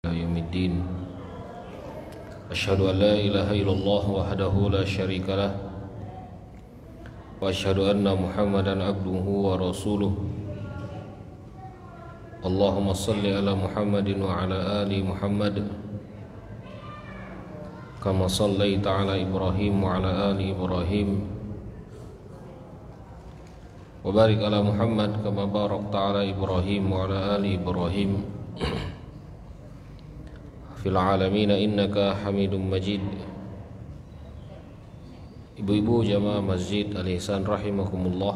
يوم الدين أشهد أن لا إله إلا الله وحده لا شريك له وأشهد أن محمدا عبده ورسوله اللهم صل على محمد وعلى آل محمد كما صليت على إبراهيم وعلى آل إبراهيم وبارك على محمد كما باركت على إبراهيم وعلى آل إبراهيم fil alamin innaka hamidum majid. Ibu-ibu jamaah Masjid Al-Ihsan rahimakumullah,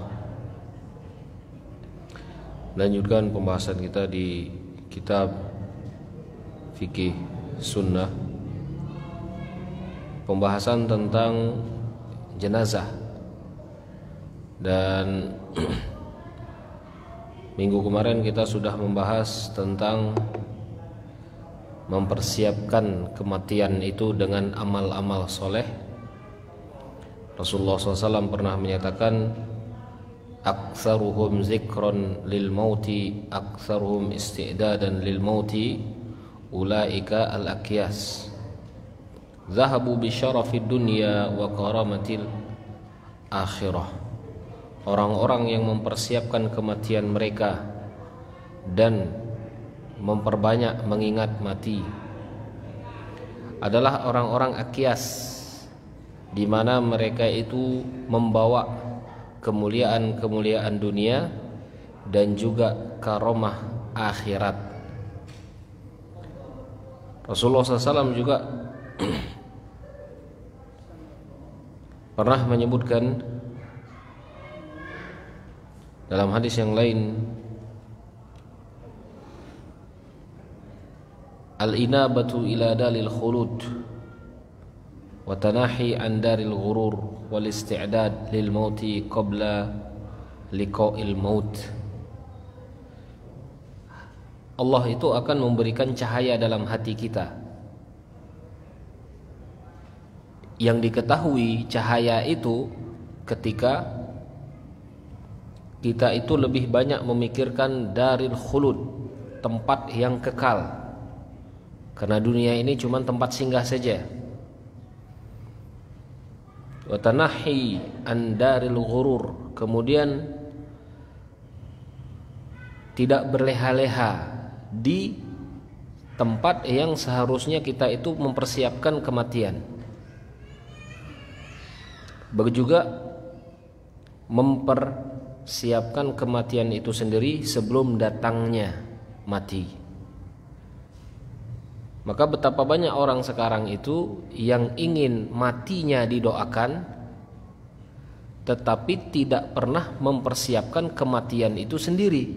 lanjutkan pembahasan kita di kitab fikih sunnah, pembahasan tentang jenazah. Dan minggu kemarin kita sudah membahas tentang mempersiapkan kematian itu dengan amal-amal soleh. Rasulullah SAW pernah menyatakan, aktsaruhum zikron lil mauti aktsaruhum isti'dadan lil mauti ulaika al akyas zahabu bi syarafid dunya wa karamatil akhirah. Orang-orang yang mempersiapkan kematian mereka dan memperbanyak mengingat mati adalah orang-orang akyas, di mana mereka itu membawa kemuliaan-kemuliaan dunia dan juga karomah akhirat. Rasulullah SAW juga pernah menyebutkan dalam hadis yang lain, al-inabatu ila dalil khulud wa tanahi an daril ghurur wal isti'dad lil mauti qabla liqa'il maut. Allah itu akan memberikan cahaya dalam hati kita. Yang diketahui cahaya itu ketika kita itu lebih banyak memikirkan daril khulud, tempat yang kekal. Karena dunia ini cuma tempat singgah saja. Wa tanahi an daril ghurur, kemudian tidak berleha-leha di tempat yang seharusnya kita itu mempersiapkan kematian. Begitu juga mempersiapkan kematian itu sendiri sebelum datangnya mati. Maka betapa banyak orang sekarang itu yang ingin matinya didoakan, tetapi tidak pernah mempersiapkan kematian itu sendiri.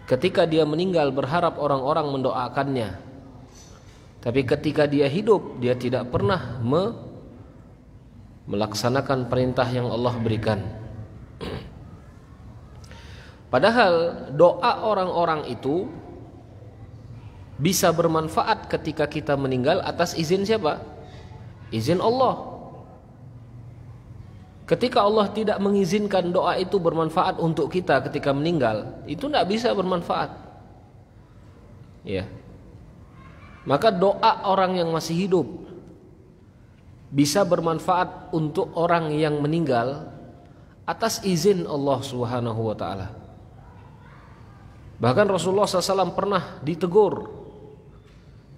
Ketika dia meninggal berharap orang-orang mendoakannya, tapi ketika dia hidup dia tidak pernah melaksanakan perintah yang Allah berikan. Padahal doa orang-orang itu bisa bermanfaat ketika kita meninggal atas izin siapa? Izin Allah. Ketika Allah tidak mengizinkan doa itu bermanfaat untuk kita ketika meninggal, itu tidak bisa bermanfaat. Ya. Maka doa orang yang masih hidup bisa bermanfaat untuk orang yang meninggal atas izin Allah Subhanahu wa taala. Bahkan Rasulullah SAW pernah ditegur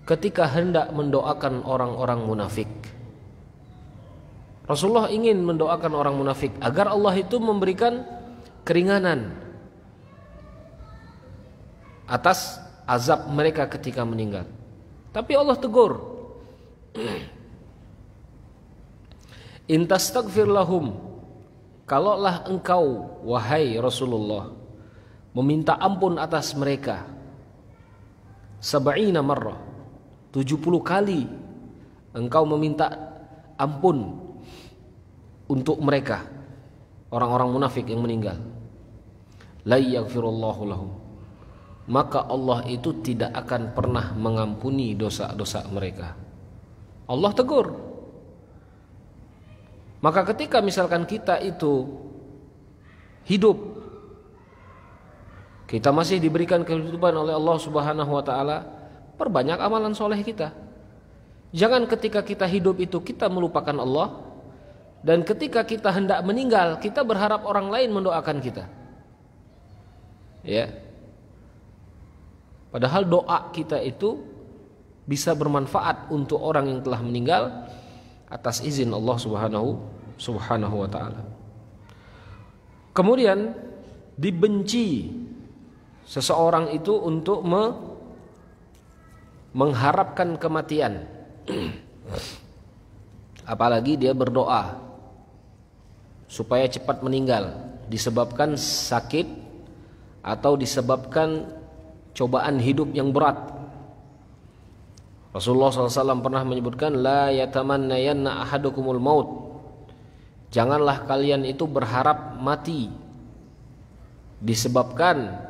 ketika hendak mendoakan orang-orang munafik. Rasulullah ingin mendoakan orang munafik agar Allah itu memberikan keringanan atas azab mereka ketika meninggal. Tapi Allah tegur, in tastaghfir lahum, kalaulah engkau wahai Rasulullah meminta ampun atas mereka 70 marrah, 70 kali engkau meminta ampun untuk mereka, orang-orang munafik yang meninggal, la yaghfirullahu lahum, maka Allah itu tidak akan pernah mengampuni dosa-dosa mereka. Allah tegur. Maka ketika misalkan kita itu hidup Kita masih diberikan kehidupan oleh Allah Subhanahu wa taala, perbanyak amalan soleh kita. Jangan ketika kita hidup itu kita melupakan Allah, dan ketika kita hendak meninggal kita berharap orang lain mendoakan kita. Ya. Padahal doa kita itu bisa bermanfaat untuk orang yang telah meninggal atas izin Allah Subhanahu wa taala. Kemudian dibenci seseorang itu untuk mengharapkan kematian. Apalagi dia berdoa supaya cepat meninggal disebabkan sakit atau disebabkan cobaan hidup yang berat. Rasulullah SAW pernah menyebutkan, la yatamannayanna ahadukumul maut. Janganlah kalian itu berharap mati disebabkan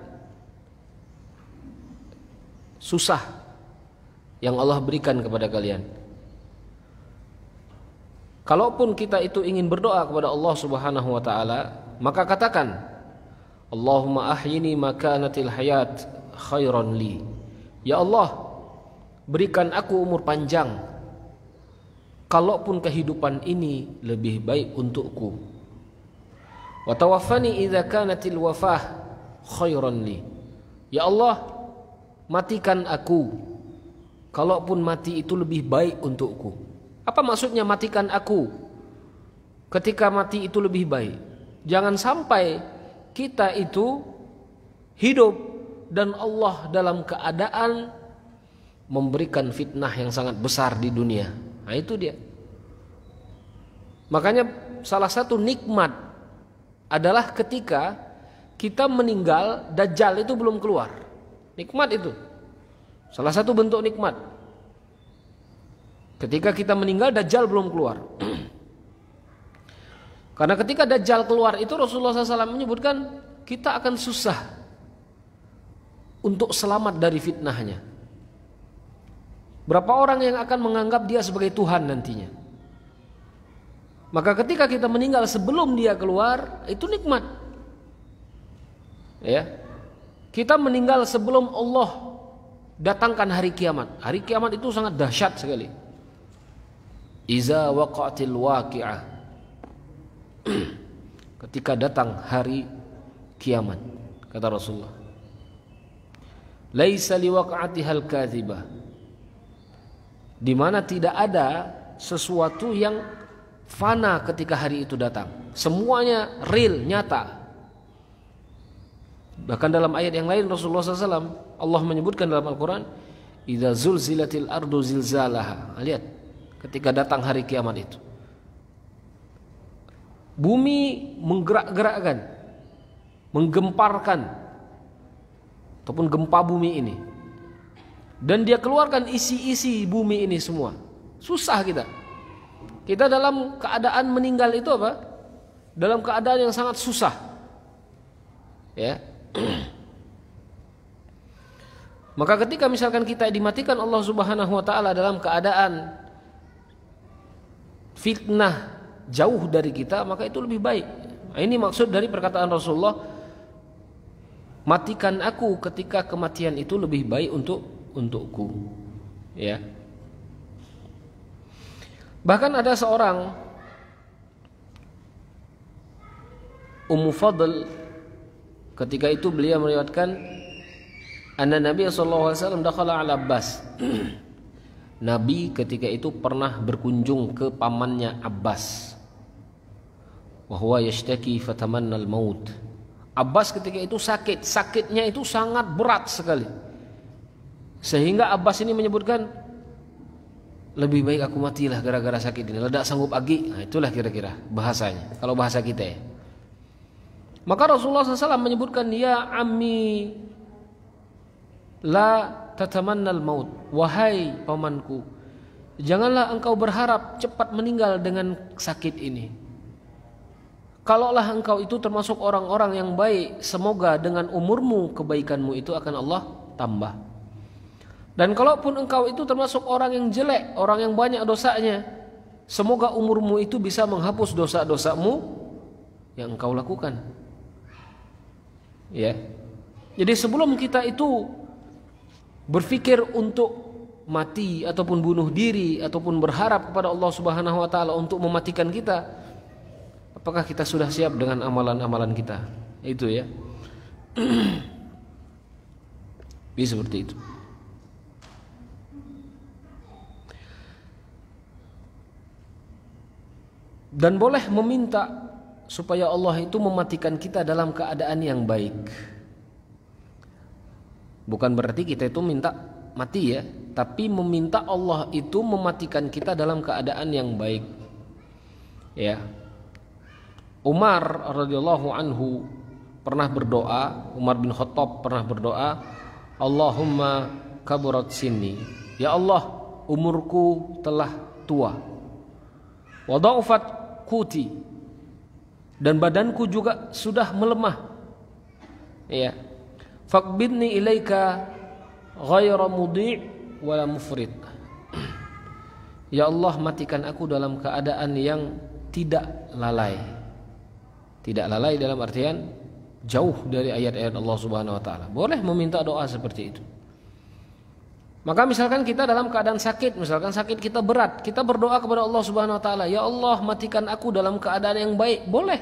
susah yang Allah berikan kepada kalian. Kalaupun kita itu ingin berdoa kepada Allah Subhanahu wa taala, maka katakan, Allahumma ahyini makanatil hayat khairan li. Ya Allah, berikan aku umur panjang kalaupun kehidupan ini lebih baik untukku. Wa tawaffani idza kanatil wafah khairan li. Ya Allah, matikan aku kalaupun mati itu lebih baik untukku. Apa maksudnya matikan aku ketika mati itu lebih baik? Jangan sampai kita itu hidup dan Allah dalam keadaan memberikan fitnah yang sangat besar di dunia. Nah itu dia. Makanya salah satu nikmat adalah ketika kita meninggal, Dajjal itu belum keluar. Nikmat itu salah satu bentuk nikmat. Ketika kita meninggal, Dajjal belum keluar. Karena ketika Dajjal keluar itu Rasulullah SAW menyebutkan kita akan susah untuk selamat dari fitnahnya. Berapa orang yang akan menganggap dia sebagai Tuhan nantinya. Maka ketika kita meninggal sebelum dia keluar, itu nikmat. Ya. Kita meninggal sebelum Allah datangkan hari kiamat. Hari kiamat itu sangat dahsyat sekali. Iza waqa'atil waqi'ah. Ketika datang hari kiamat, kata Rasulullah. Laisa liwaqa'atihal kadzibah. Di mana tidak ada sesuatu yang fana ketika hari itu datang. Semuanya real, nyata. Bahkan dalam ayat yang lain Rasulullah SAW Allah menyebutkan dalam Al-Quran, idza zulzilatil ardu zilzalaha. Lihat, ketika datang hari kiamat itu, bumi menggerak-gerakkan, menggemparkan, ataupun gempa bumi ini, dan dia keluarkan isi-isi bumi ini semua. Susah kita dalam keadaan meninggal itu apa? Dalam keadaan yang sangat susah. Ya. Maka ketika misalkan kita dimatikan Allah Subhanahu wa taala dalam keadaan fitnah jauh dari kita, maka itu lebih baik. Nah, ini maksud dari perkataan Rasulullah, matikan aku ketika kematian itu lebih baik untukku. Ya. Bahkan ada seorang Ummu Fadl, ketika itu beliau meriwayatkan anna Nabi sallallahu alaihi wasallam dakhala ala Abbas. Nabi ketika itu pernah berkunjung ke pamannya Abbas. Wa huwa yashtaki fatamanna al-maut. Abbas ketika itu sakit, sakitnya itu sangat berat sekali. Sehingga Abbas ini menyebutkan, lebih baik aku matilah gara-gara sakit ini, ledak sanggup agi. Nah, itulah kira-kira bahasanya, kalau bahasa kita ya. Maka Rasulullah SAW menyebutkan, ya ammi la tatamannal maut. Wahai pamanku, janganlah engkau berharap cepat meninggal dengan sakit ini. Kalaulah engkau itu termasuk orang-orang yang baik, semoga dengan umurmu kebaikanmu itu akan Allah tambah. Dan kalaupun engkau itu termasuk orang yang jelek, orang yang banyak dosanya, semoga umurmu itu bisa menghapus dosa-dosamu yang engkau lakukan. Ya. Jadi sebelum kita itu berpikir untuk mati ataupun bunuh diri ataupun berharap kepada Allah Subhanahu wa taala untuk mematikan kita, apakah kita sudah siap dengan amalan-amalan kita? Itu ya. Bisa seperti itu. Dan boleh meminta supaya Allah itu mematikan kita dalam keadaan yang baik. Bukan berarti kita itu minta mati ya, tapi meminta Allah itu mematikan kita dalam keadaan yang baik. Ya. Umar radhiyallahu anhu pernah berdoa, Umar bin Khattab pernah berdoa, Allahumma kaburat sinni. Ya Allah, umurku telah tua. Wa dha'ufat quti. Dan badanku juga sudah melemah. Ya. Faqbidni ilaika ghaira mudhi' wala mufrid. Ya Allah, matikan aku dalam keadaan yang tidak lalai. Tidak lalai dalam artian jauh dari ayat-ayat Allah Subhanahu wa taala. Boleh meminta doa seperti itu. Maka misalkan kita dalam keadaan sakit, misalkan sakit kita berat, kita berdoa kepada Allah Subhanahu wa taala, ya Allah, matikan aku dalam keadaan yang baik. Boleh.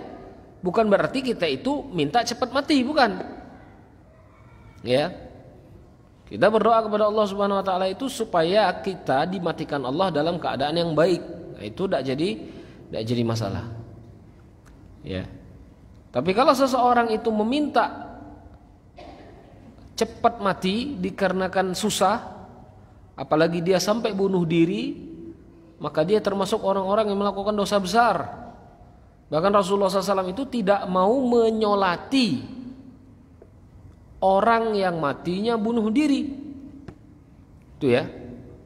Bukan berarti kita itu minta cepat mati, bukan. Ya. Kita berdoa kepada Allah Subhanahu wa taala itu supaya kita dimatikan Allah dalam keadaan yang baik. Nah, itu tidak jadi masalah. Ya. Tapi kalau seseorang itu meminta cepat mati dikarenakan susah, apalagi dia sampai bunuh diri, maka dia termasuk orang-orang yang melakukan dosa besar. Bahkan Rasulullah SAW itu tidak mau menyolati orang yang matinya bunuh diri. Itu ya.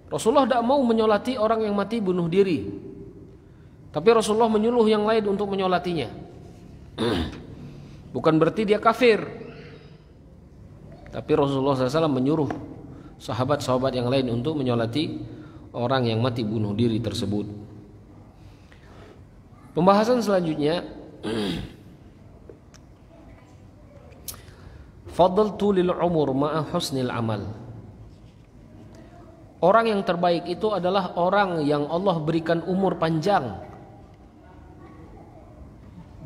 Rasulullah tidak mau menyolati orang yang mati bunuh diri. Tapi Rasulullah menyuruh yang lain untuk menyolatinya. Bukan berarti dia kafir. Tapi Rasulullah SAW menyuruh sahabat-sahabat yang lain untuk menyolati orang yang mati bunuh diri tersebut. Pembahasan selanjutnya, fadl tulil umur ma'a husnil amal. Orang yang terbaik itu adalah orang yang Allah berikan umur panjang,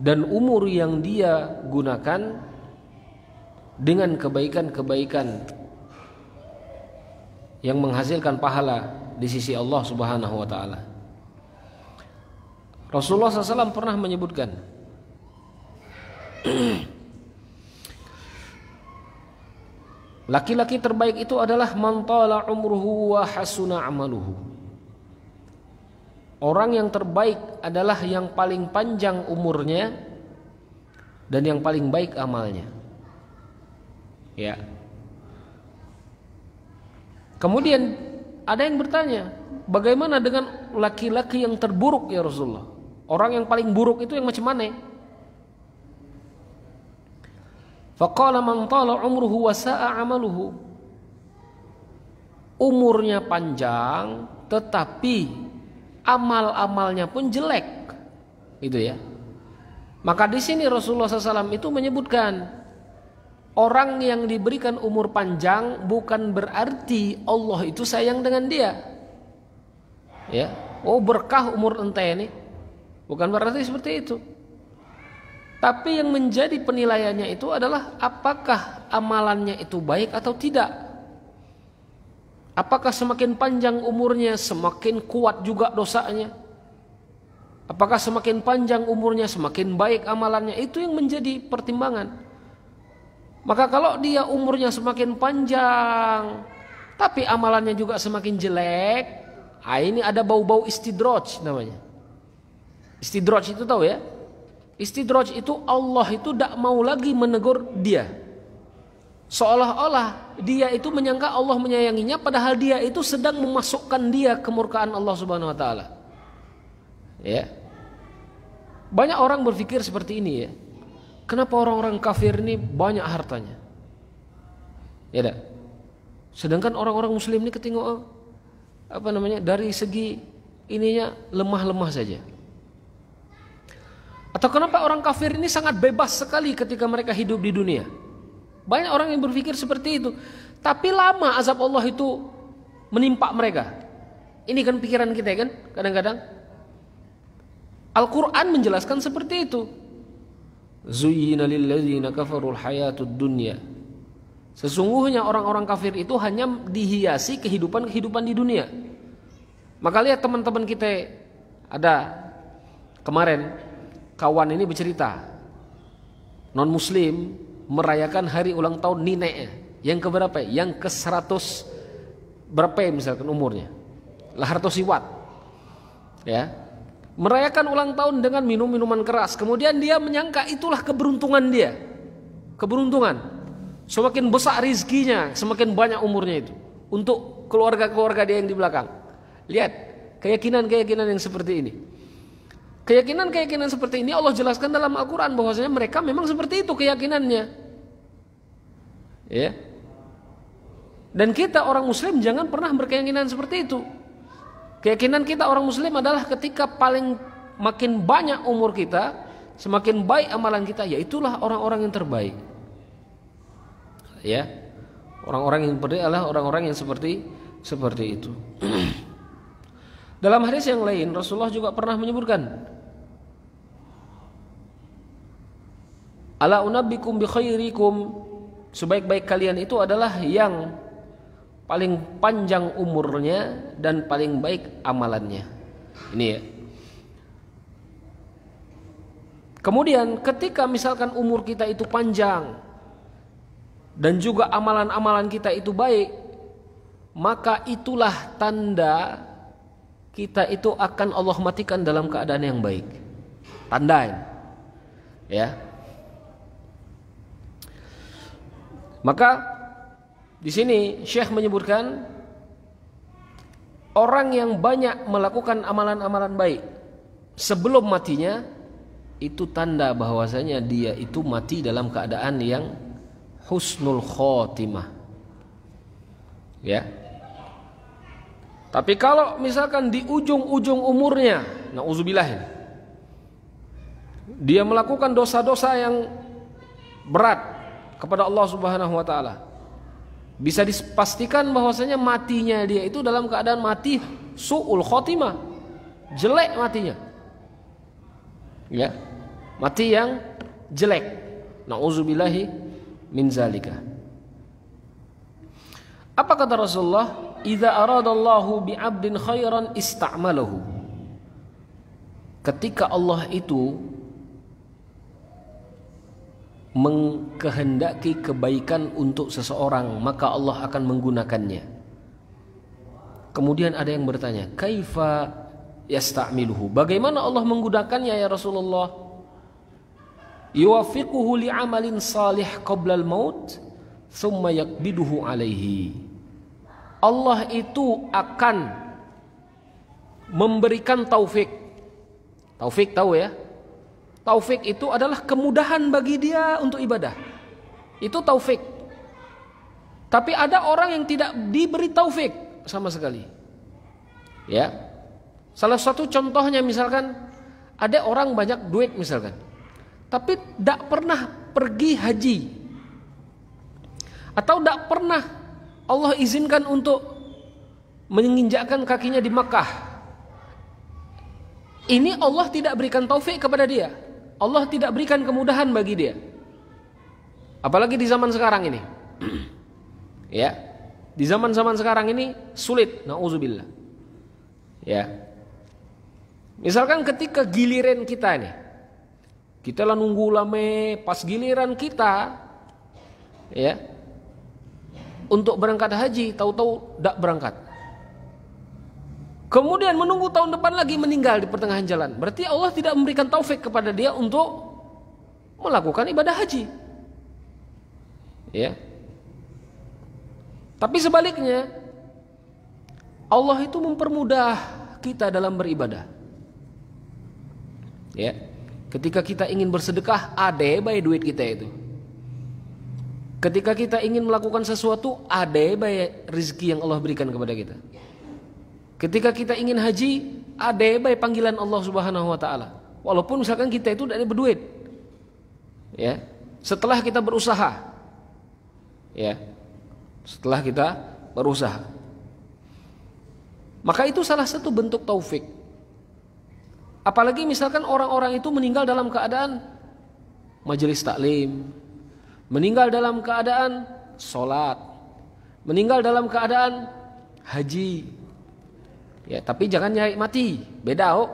dan umur yang dia gunakan dengan kebaikan-kebaikan yang menghasilkan pahala di sisi Allah Subhanahu wa taala. Rasulullah SAW pernah menyebutkan, laki-laki terbaik itu adalah man tala umruhu wa hasuna amaluhu. Orang yang terbaik adalah yang paling panjang umurnya dan yang paling baik amalnya. Ya. Kemudian ada yang bertanya, bagaimana dengan laki-laki yang terburuk ya Rasulullah? Orang yang paling buruk itu yang macam mana? Faqala man tala umruhu wa sa'a amaluhu. Umurnya panjang tetapi amal-amalnya pun jelek. Gitu ya. Maka di sini Rasulullah SAW itu menyebutkan, orang yang diberikan umur panjang bukan berarti Allah itu sayang dengan dia. Ya. Oh, berkah umur ente ini. Bukan berarti seperti itu. Tapi yang menjadi penilaiannya itu adalah apakah amalannya itu baik atau tidak. Apakah semakin panjang umurnya semakin kuat juga dosanya? Apakah semakin panjang umurnya semakin baik amalannya? Itu yang menjadi pertimbangan. Maka kalau dia umurnya semakin panjang tapi amalannya juga semakin jelek, ini ada bau-bau istidraj namanya. Istidraj itu tahu ya? Istidraj itu Allah itu tidak mau lagi menegur dia. Seolah-olah dia itu menyangka Allah menyayanginya, padahal dia itu sedang memasukkan dia kemurkaan Allah Subhanahu wa taala. Ya. Banyak orang berpikir seperti ini ya. Kenapa orang-orang kafir ini banyak hartanya? Ya dah. Sedangkan orang-orang muslim ini ketinggalan dari segi ininya lemah-lemah saja. Atau kenapa orang kafir ini sangat bebas sekali ketika mereka hidup di dunia? Banyak orang yang berpikir seperti itu. Tapi lama azab Allah itu menimpa mereka. Ini kan pikiran kita kan kadang-kadang. Al-Quran menjelaskan seperti itu. Zuyyina lilladzina kafarul hayatud dunya. Sesungguhnya orang-orang kafir itu hanya dihiasi kehidupan di dunia. Maka lihat teman-teman kita, ada kemarin kawan ini bercerita, non muslim merayakan hari ulang tahun neneknya yang keberapa? Yang ke-100 berapa ya misalkan umurnya? Lahartosiwat. Ya. Merayakan ulang tahun dengan minum minuman keras. Kemudian dia menyangka itulah keberuntungan dia. Keberuntungan. Semakin besar rizkinya, semakin banyak umurnya itu. Untuk keluarga-keluarga dia yang di belakang. Lihat, keyakinan-keyakinan yang seperti ini. Keyakinan-keyakinan seperti ini Allah jelaskan dalam Al-Quran bahwasanya mereka memang seperti itu keyakinannya. Ya. Dan kita orang muslim jangan pernah berkeyakinan seperti itu. Keyakinan kita orang muslim adalah ketika makin banyak umur kita, semakin baik amalan kita, yaitulah orang-orang yang terbaik. Ya, orang-orang yang berdiri adalah orang-orang yang seperti itu. Dalam hadis yang lain Rasulullah juga pernah menyebutkan, ala unabbikum bi khairikum, sebaik-baik kalian itu adalah yang paling panjang umurnya dan paling baik amalannya. Ini ya. Kemudian ketika misalkan umur kita itu panjang dan juga amalan-amalan kita itu baik, maka itulah tanda kita itu akan Allah matikan dalam keadaan yang baik. Tandain. Ya. Maka di sini Syekh menyebutkan orang yang banyak melakukan amalan-amalan baik sebelum matinya, itu tanda bahwasanya dia itu mati dalam keadaan yang husnul khotimah. Ya. Tapi kalau misalkan di ujung-ujung umurnya, nauzubillah, dia melakukan dosa-dosa yang berat kepada Allah Subhanahu wa taala, bisa dipastikan bahwasanya matinya dia itu dalam keadaan mati su'ul khotimah, jelek matinya. Ya. Mati yang jelek. Nauzubillahi min zalika. Apa kata Rasulullah? Idza aradallahu bi'abdin khairan ista'malahu. Ketika Allah itu mengkehendaki kebaikan untuk seseorang, maka Allah akan menggunakannya. Kemudian ada yang bertanya, kaifa yasta'miluhu? Bagaimana Allah menggunakannya ya Rasulullah? Yuwafiquhu li'amalin salih qabla al-maut thumma yakbiduhu alaihi. Allah itu akan memberikan taufik. Taufik tahu ya? Taufik itu adalah kemudahan bagi dia untuk ibadah. Itu taufik. Tapi ada orang yang tidak diberi taufik sama sekali. Ya. Salah satu contohnya misalkan ada orang banyak duit misalkan, tapi tidak pernah pergi haji, atau tidak pernah Allah izinkan untuk menginjakkan kakinya di Makkah. Ini Allah tidak berikan taufik kepada dia. Allah tidak berikan kemudahan bagi dia. Apalagi di zaman sekarang ini. Ya. Di zaman-zaman sekarang ini sulit, nauzubillah. Ya. Misalkan ketika giliran kita nih, kita lah nunggu lama, pas giliran kita, ya, untuk berangkat haji, tahu-tahu tidak berangkat. Kemudian menunggu tahun depan lagi meninggal di pertengahan jalan. Berarti Allah tidak memberikan taufik kepada dia untuk melakukan ibadah haji. Ya. Tapi sebaliknya, Allah itu mempermudah kita dalam beribadah. Ya. Ketika kita ingin bersedekah, ade bae duit kita itu. Ketika kita ingin melakukan sesuatu, ade bae rezeki yang Allah berikan kepada kita. Ketika kita ingin haji, ade bae panggilan Allah Subhanahu wa taala. Walaupun misalkan kita itu tidak ada berduit. Ya. Setelah kita berusaha, Ya. Setelah kita berusaha. Maka itu salah satu bentuk taufik. Apalagi misalkan orang-orang itu meninggal dalam keadaan majelis taklim, meninggal dalam keadaan sholat, meninggal dalam keadaan haji. Ya, tapi jangan nyari mati. Beda, oh.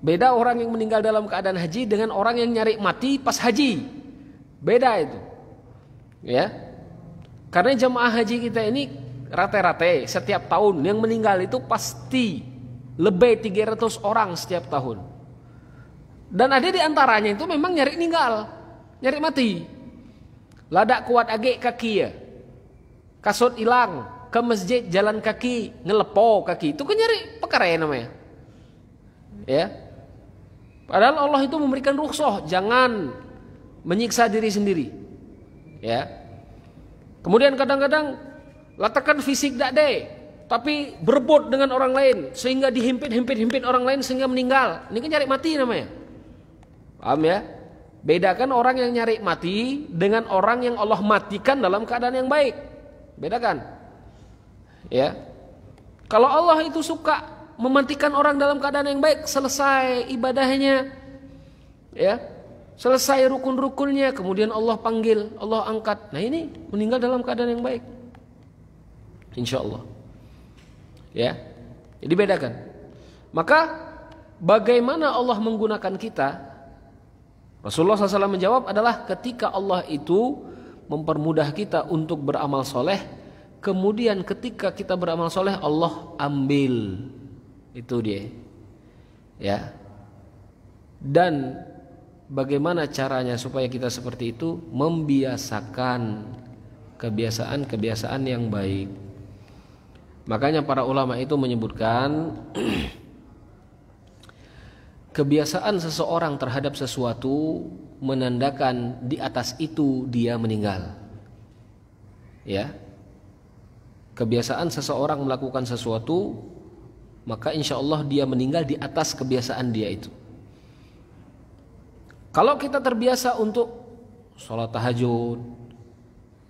Beda orang yang meninggal dalam keadaan haji dengan orang yang nyari mati pas haji. Beda itu. Ya. Karena jemaah haji kita ini rata-rata setiap tahun yang meninggal itu pasti lebih 300 orang setiap tahun. Dan ada di antaranya itu memang nyari ninggal, nyari mati. Ladak kuat age kaki ya. Kasut hilang, ke masjid jalan kaki, ngelepo kaki. Itu kan nyari perkara namanya. Ya. Padahal Allah itu memberikan rukhsah, jangan menyiksa diri sendiri. Ya. Kemudian kadang-kadang latakan fisik dak deh, tapi berebut dengan orang lain sehingga dihimpit orang lain sehingga meninggal. Ini kan nyari mati namanya. Paham ya? Bedakan orang yang nyari mati dengan orang yang Allah matikan dalam keadaan yang baik. Bedakan. Ya. Kalau Allah itu suka mematikan orang dalam keadaan yang baik, selesai ibadahnya, ya, selesai rukun-rukunnya, kemudian Allah panggil, Allah angkat. Nah ini meninggal dalam keadaan yang baik, insya Allah. Ya, jadi bedakan. Maka bagaimana Allah menggunakan kita? Rasulullah SAW menjawab adalah ketika Allah itu mempermudah kita untuk beramal soleh, kemudian ketika kita beramal soleh Allah ambil. Itu dia. Ya. Dan bagaimana caranya supaya kita seperti itu? Membiasakan kebiasaan-kebiasaan yang baik. Makanya para ulama itu menyebutkan kebiasaan seseorang terhadap sesuatu menandakan di atas itu dia meninggal. Ya. Kebiasaan seseorang melakukan sesuatu, maka insya Allah dia meninggal di atas kebiasaan dia itu. Kalau kita terbiasa untuk sholat tahajud,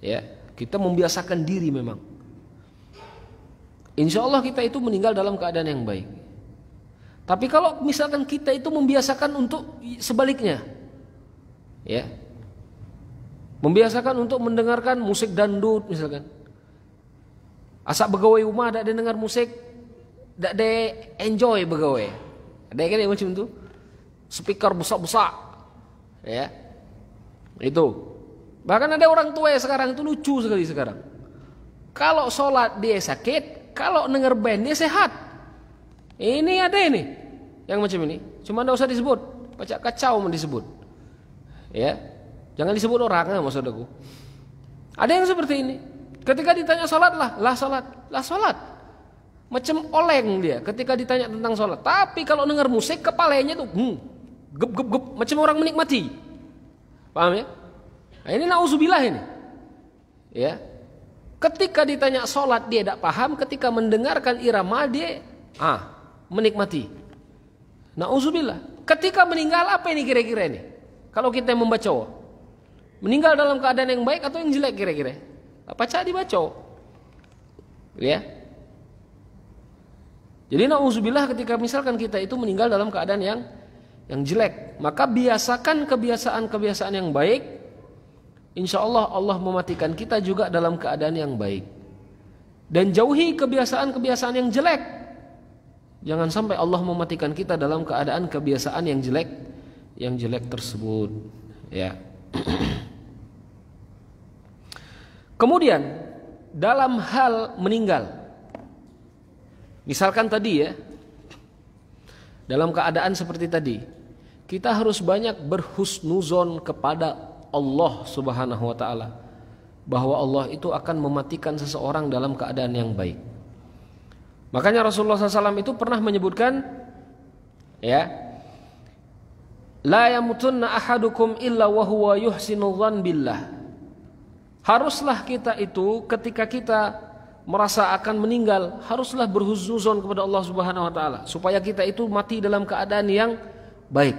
ya, kita membiasakan diri memang, insya Allah kita itu meninggal dalam keadaan yang baik. Tapi kalau misalkan kita itu membiasakan untuk sebaliknya, ya, membiasakan untuk mendengarkan musik dangdut misalkan, asak begawai rumah dak dengar musik, dak de enjoy begawai. Ada kan yang macam tu, speaker besar-besar, ya, itu. Bahkan ada orang tua sekarang itu lucu sekali sekarang. Kalau sholat dia sakit, kalau denger band dia sehat. Ini ada ini yang macam ini, cuma tidak usah disebut, pacak kacau mau disebut, ya, jangan disebut orang, maksud aku. Ada yang seperti ini, ketika ditanya sholat lah sholat, macam oleng dia ketika ditanya tentang sholat. Tapi kalau dengar musik kepalanya tuh gep, macam orang menikmati, paham ya? Nah, ini nauzubillah ini, ya. Ketika ditanya sholat dia tidak paham, ketika mendengarkan irama dia menikmati. Nauzubillah. Ketika meninggal apa ini kira-kira ini? Kalau kita membaca, meninggal dalam keadaan yang baik atau yang jelek kira-kira? Apa cak dibaca? Ya. Jadi nauzubillah ketika misalkan kita itu meninggal dalam keadaan yang jelek, maka biasakan kebiasaan-kebiasaan yang baik. Insya Allah Allah mematikan kita juga dalam keadaan yang baik. Dan jauhi kebiasaan-kebiasaan yang jelek. Jangan sampai Allah mematikan kita dalam keadaan kebiasaan yang jelek tersebut, ya. Kemudian dalam hal meninggal, misalkan tadi ya, dalam keadaan seperti tadi, kita harus banyak berhusnuzon kepada Allah Subhanahu wa taala, bahwa Allah itu akan mematikan seseorang dalam keadaan yang baik. Makanya Rasulullah SAW itu pernah menyebutkan, ya, la yamutunna ahadukum illa wa huwa yuhsinu dzan billah. Haruslah kita itu ketika kita merasa akan meninggal, haruslah berhusnuzon kepada Allah Subhanahu wa taala supaya kita itu mati dalam keadaan yang baik.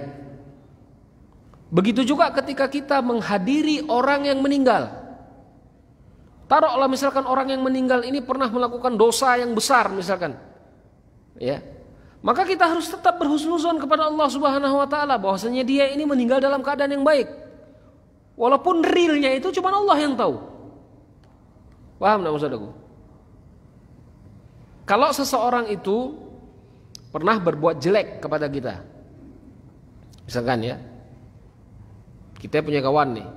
Begitu juga ketika kita menghadiri orang yang meninggal, Taruhlah misalkan orang yang meninggal ini pernah melakukan dosa yang besar misalkan. Ya. Maka kita harus tetap berhusnuzon kepada Allah Subhanahu wa taala bahwasanya dia ini meninggal dalam keadaan yang baik. Walaupun realnya itu cuma Allah yang tahu. Paham enggak maksudku? Kalau seseorang itu pernah berbuat jelek kepada kita. Misalkan ya, kita punya kawan nih,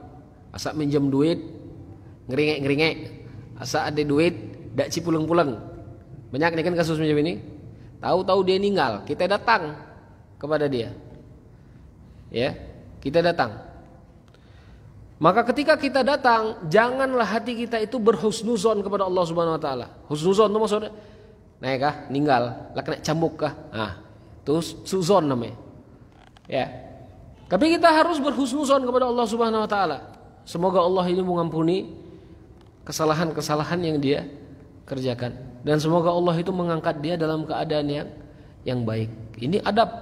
asa minjem duit, ngeringek-ngeringek, asa ada duit, dak cipulang-pulang. Banyak nih kan kasus macam ini. Tahu-tahu dia meninggal, kita datang kepada dia. Ya, kita datang. Maka ketika kita datang, janganlah hati kita itu berhusnuzon kepada Allah Subhanahu wa taala. Husnuzon itu maksudnya naik kah, ninggal, lah kena cambuk kah? Nah, itu suzon namanya. Ya. Tapi kita harus berhusnuzon kepada Allah Subhanahu wa taala. Semoga Allah ini mengampuni kesalahan-kesalahan yang dia kerjakan dan semoga Allah itu mengangkat dia dalam keadaan yang baik. Ini adab.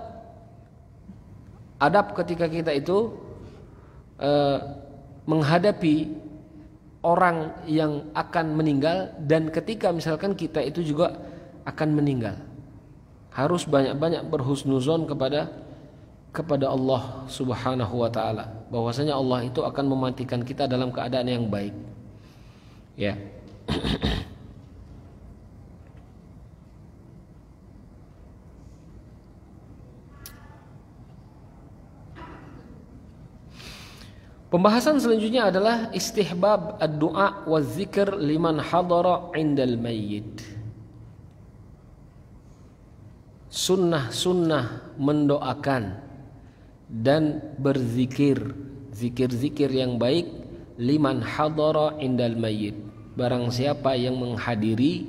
Adab ketika kita itu menghadapi orang yang akan meninggal dan ketika misalkan kita itu juga akan meninggal. Harus banyak-banyak berhusnuzon kepada Allah Subhanahu wa taala bahwasanya Allah itu akan mematikan kita dalam keadaan yang baik. Ya. Pembahasan selanjutnya adalah istihbab ad-du'a wa dzikr liman hadara 'indal mayyit. Sunnah-sunnah mendoakan dan berzikir, zikir-zikir yang baik liman hadara 'indal mayyit. Barang siapa yang menghadiri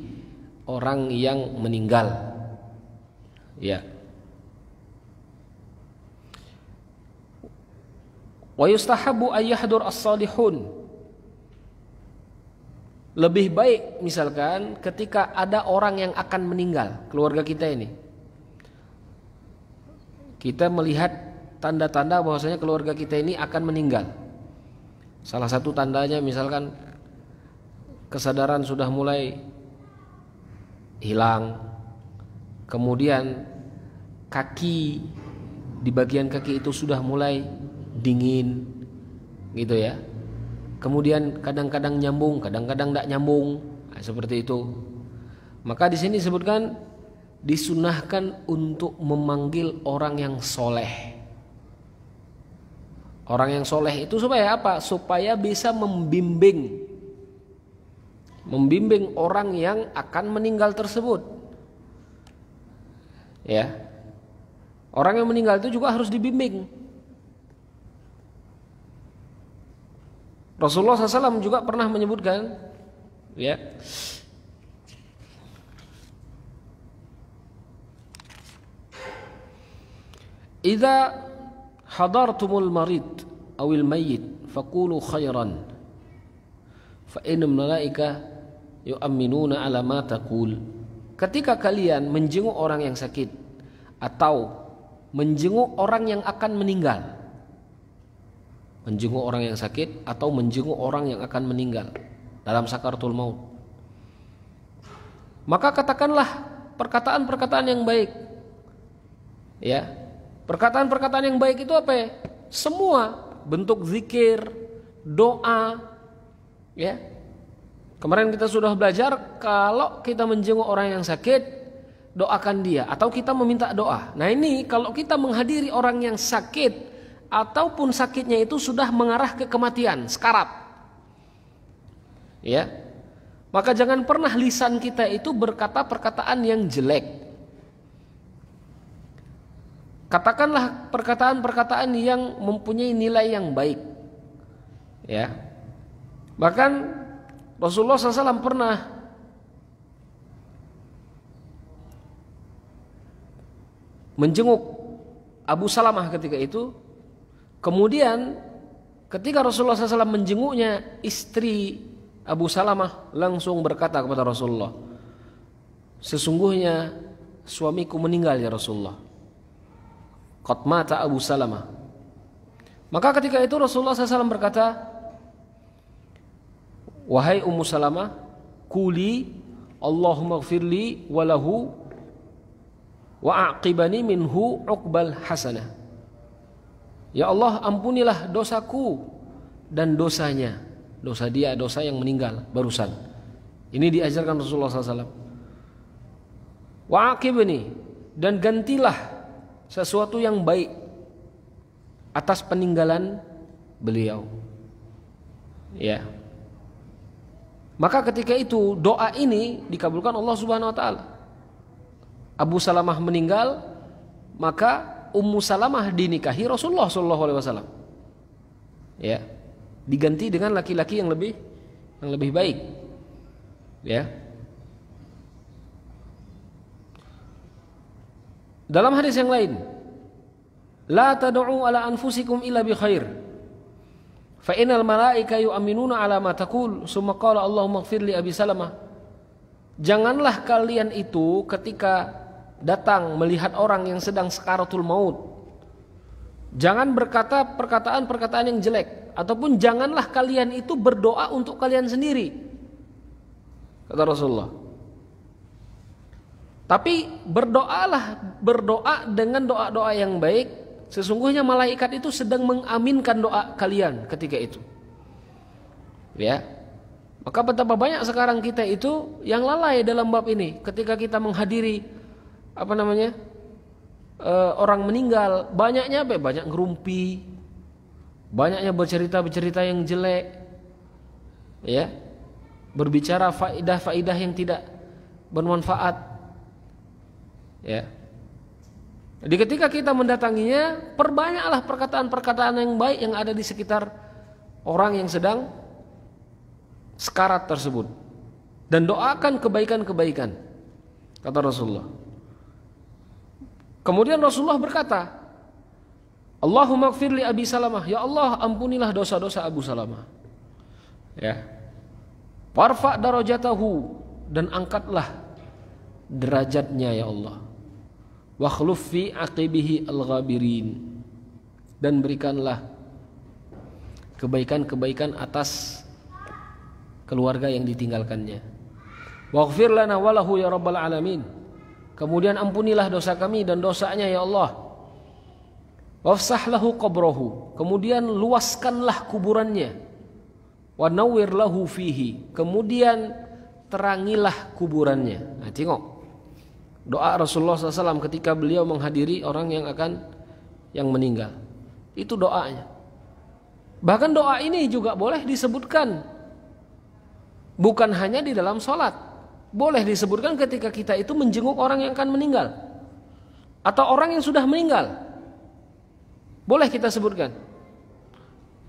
orang yang meninggal. Ya. Wa yustahabu ayyahdur as-salihun. Lebih baik misalkan ketika ada orang yang akan meninggal, keluarga kita ini. Kita melihat tanda-tanda bahwasanya keluarga kita ini akan meninggal. Salah satu tandanya misalkan kesadaran sudah mulai hilang. Kemudian kaki, di bagian kaki itu sudah mulai dingin gitu ya. Kemudian kadang-kadang nyambung, kadang-kadang tidak nyambung. Nah, seperti itu. Maka di sini disebutkan disunahkan untuk memanggil orang yang soleh. Orang yang soleh itu supaya apa? Supaya bisa membimbing orang yang akan meninggal tersebut. Ya. Orang yang meninggal itu juga harus dibimbing. Rasulullah SAW juga pernah menyebutkan, ya, idza hadartumul marid awil mayyit faqulu khairan fa innal malaika yu'minuna ala ma taqul. Ketika kalian menjenguk orang yang sakit atau menjenguk orang yang akan meninggal, menjenguk orang yang sakit atau menjenguk orang yang akan meninggal dalam sakaratul maut, maka katakanlah perkataan-perkataan yang baik. Ya, perkataan-perkataan yang baik itu apa ya? Semua bentuk zikir, doa. Ya, kemarin kita sudah belajar kalau kita menjenguk orang yang sakit, doakan dia atau kita meminta doa. Nah ini kalau kita menghadiri orang yang sakit ataupun sakitnya itu sudah mengarah ke kematian, sekarat. Ya. Maka jangan pernah lisan kita itu berkata perkataan yang jelek. Katakanlah perkataan-perkataan yang mempunyai nilai yang baik. Ya. Bahkan Rasulullah SAW pernah menjenguk Abu Salamah ketika itu. Kemudian ketika Rasulullah SAW menjenguknya, istri Abu Salamah langsung berkata kepada Rasulullah, sesungguhnya suamiku meninggal ya Rasulullah. Qad mata Abu Salamah. Maka ketika itu Rasulullah SAW berkata, wahai Ummu Salamah, quli Allahumma ighfirli walahu wa aqibani minhu uqbal hasanah. Ya Allah, ampunilah dosaku dan dosanya, dosa dia, dosa yang meninggal barusan. Ini diajarkan Rasulullah SAW. Wa aqibni, dan gantilah sesuatu yang baik atas peninggalan beliau. Ya. Maka ketika itu doa ini dikabulkan Allah Subhanahu wa taala. Abu Salamah meninggal, maka Ummu Salamah dinikahi Rasulullah sallallahu alaihi wasallam. Ya. Diganti dengan laki-laki yang lebih baik. Ya. Dalam hadis yang lain, la tad'u ala anfusikum illa bi khair. Fa innal malaika yu'minuna ala ma taqul, summa qala Allahumma ighfir li Abi Salamah. Janganlah kalian itu ketika datang melihat orang yang sedang sakaratul maut, jangan berkata perkataan-perkataan yang jelek, ataupun janganlah kalian itu berdoa untuk kalian sendiri, kata Rasulullah. Tapi berdoa dengan doa-doa yang baik. Sesungguhnya malaikat itu sedang mengaminkan doa kalian ketika itu. Ya. Maka betapa banyak sekarang kita itu yang lalai dalam bab ini. Ketika kita menghadiri orang meninggal, banyaknya banyak ngerumpi, banyaknya bercerita yang jelek. Ya. Berbicara faidah-faidah yang tidak bermanfaat. Ya. Jadi ketika kita mendatanginya, perbanyaklah perkataan-perkataan yang baik yang ada di sekitar orang yang sedang sekarat tersebut, dan doakan kebaikan-kebaikan, kata Rasulullah. Kemudian Rasulullah berkata, Allahumma ighfir li Abi Salamah, ya Allah, ampunilah dosa-dosa Abu Salamah. Ya. Warfa' darajatahu, dan angkatlah derajatnya ya Allah. Wa khluf fi aqibihi al-ghabirin, dan berikanlah kebaikan-kebaikan atas keluarga yang ditinggalkannya. Waghfir lana walahu ya rabbal alamin, kemudian ampunilah dosa kami dan dosanya ya Allah. Wafsah lahu qabrahu, kemudian luaskanlah kuburannya. Wa nawwir lahu fihi, kemudian terangilah kuburannya. Nah, tengok doa Rasulullah SAW ketika beliau menghadiri orang yang meninggal. Itu doanya. Bahkan doa ini juga boleh disebutkan, bukan hanya di dalam sholat. Boleh disebutkan ketika kita itu menjenguk orang yang akan meninggal, atau orang yang sudah meninggal. Boleh kita sebutkan.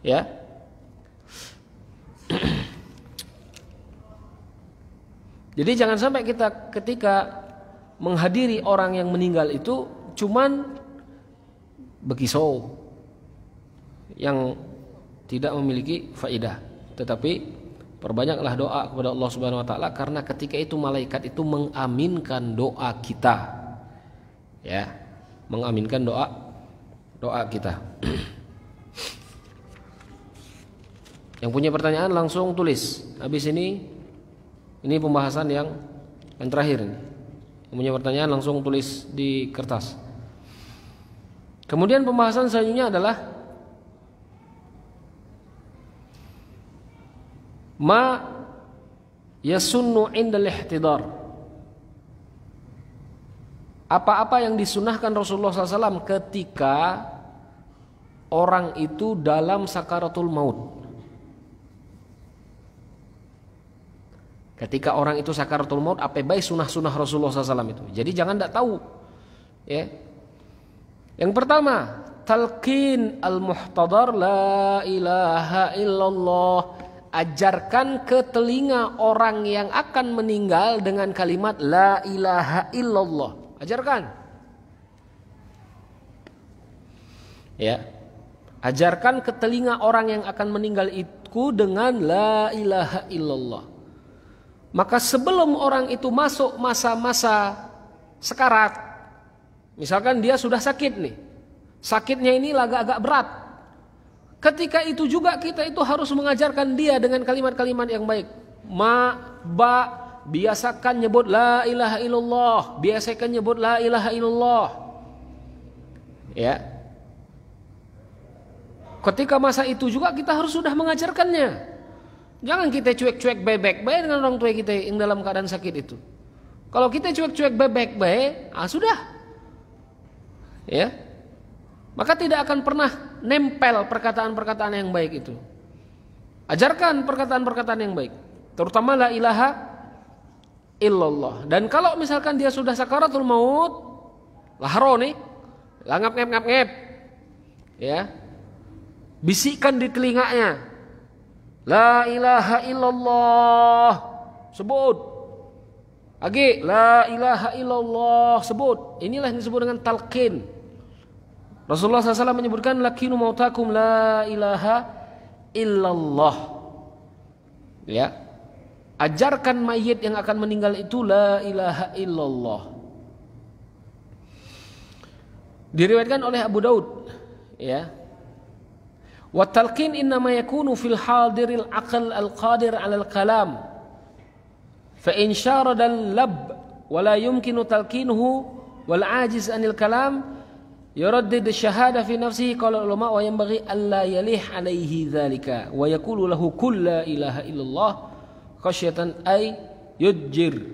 Ya. Jadi jangan sampai kita ketika menghadiri orang yang meninggal itu cuman bekisau yang tidak memiliki faidah, tetapi perbanyaklah doa kepada Allah Subhanahu wa taala, karena ketika itu malaikat itu mengaminkan doa kita. Ya, mengaminkan doa kita. Yang punya pertanyaan langsung tulis. Habis ini pembahasan yang terakhir ini. Yang punya pertanyaan langsung tulis di kertas. Kemudian pembahasan selanjutnya adalah ma yasunnu indal ihtidar. Apa-apa yang disunahkan Rasulullah SAW ketika orang itu dalam sakaratul maut. Ketika orang itu sakaratul maut, apa baik sunah-sunah Rasulullah SAW itu. Jadi jangan tidak tahu. Ya. Yang pertama, talqin al-muhtadar la ilaha illallah. Ajarkan ke telinga orang yang akan meninggal dengan kalimat la ilaha illallah. Ajarkan. Ya. Ajarkan ke telinga orang yang akan meninggal itu dengan la ilaha illallah. Maka sebelum orang itu masuk masa-masa sekarat, misalkan dia sudah sakit nih, sakitnya ini agak-agak berat, Ketika itu juga kita itu harus mengajarkan dia dengan kalimat-kalimat yang baik. Biasakan nyebut la ilaha illallah, biasakan nyebut la ilaha illallah. Ya. Ketika masa itu juga kita harus sudah mengajarkannya. Jangan kita cuek-cuek bebek baik dengan orang tua kita yang dalam keadaan sakit itu. Kalau kita cuek-cuek bebek baik, sudah. Ya. Maka tidak akan pernah nempel perkataan-perkataan yang baik itu. Ajarkan perkataan-perkataan yang baik, terutama la ilaha illallah. Dan kalau misalkan dia sudah sakaratul maut, lahro nih, ngap-ngap, ya, bisikkan di telinganya, la ilaha illallah, sebut. Lagi, la ilaha illallah, sebut. Inilah yang disebut dengan talqin. Rasulullah SAW menyebutkan, lakinu mautakum la ilaha illallah. Ya, ajarkan mayit yang akan meninggal itu la ilaha illallah. Diriwayatkan oleh Abu Daud, ya. Wa talqin innama yakunu fil hadiril aql al-qadir 'ala al-kalam. Fa in syarada al-lab wa la yumkinu talqinuhu wal 'ajiz 'anil kalam yuraddid ash-shahada fi nafsihi qala ulama wa yanbaghi alla yalih 'alaihi dzalika wa yaqulu lahu kull la ilaha illallah khasyatan ay yujir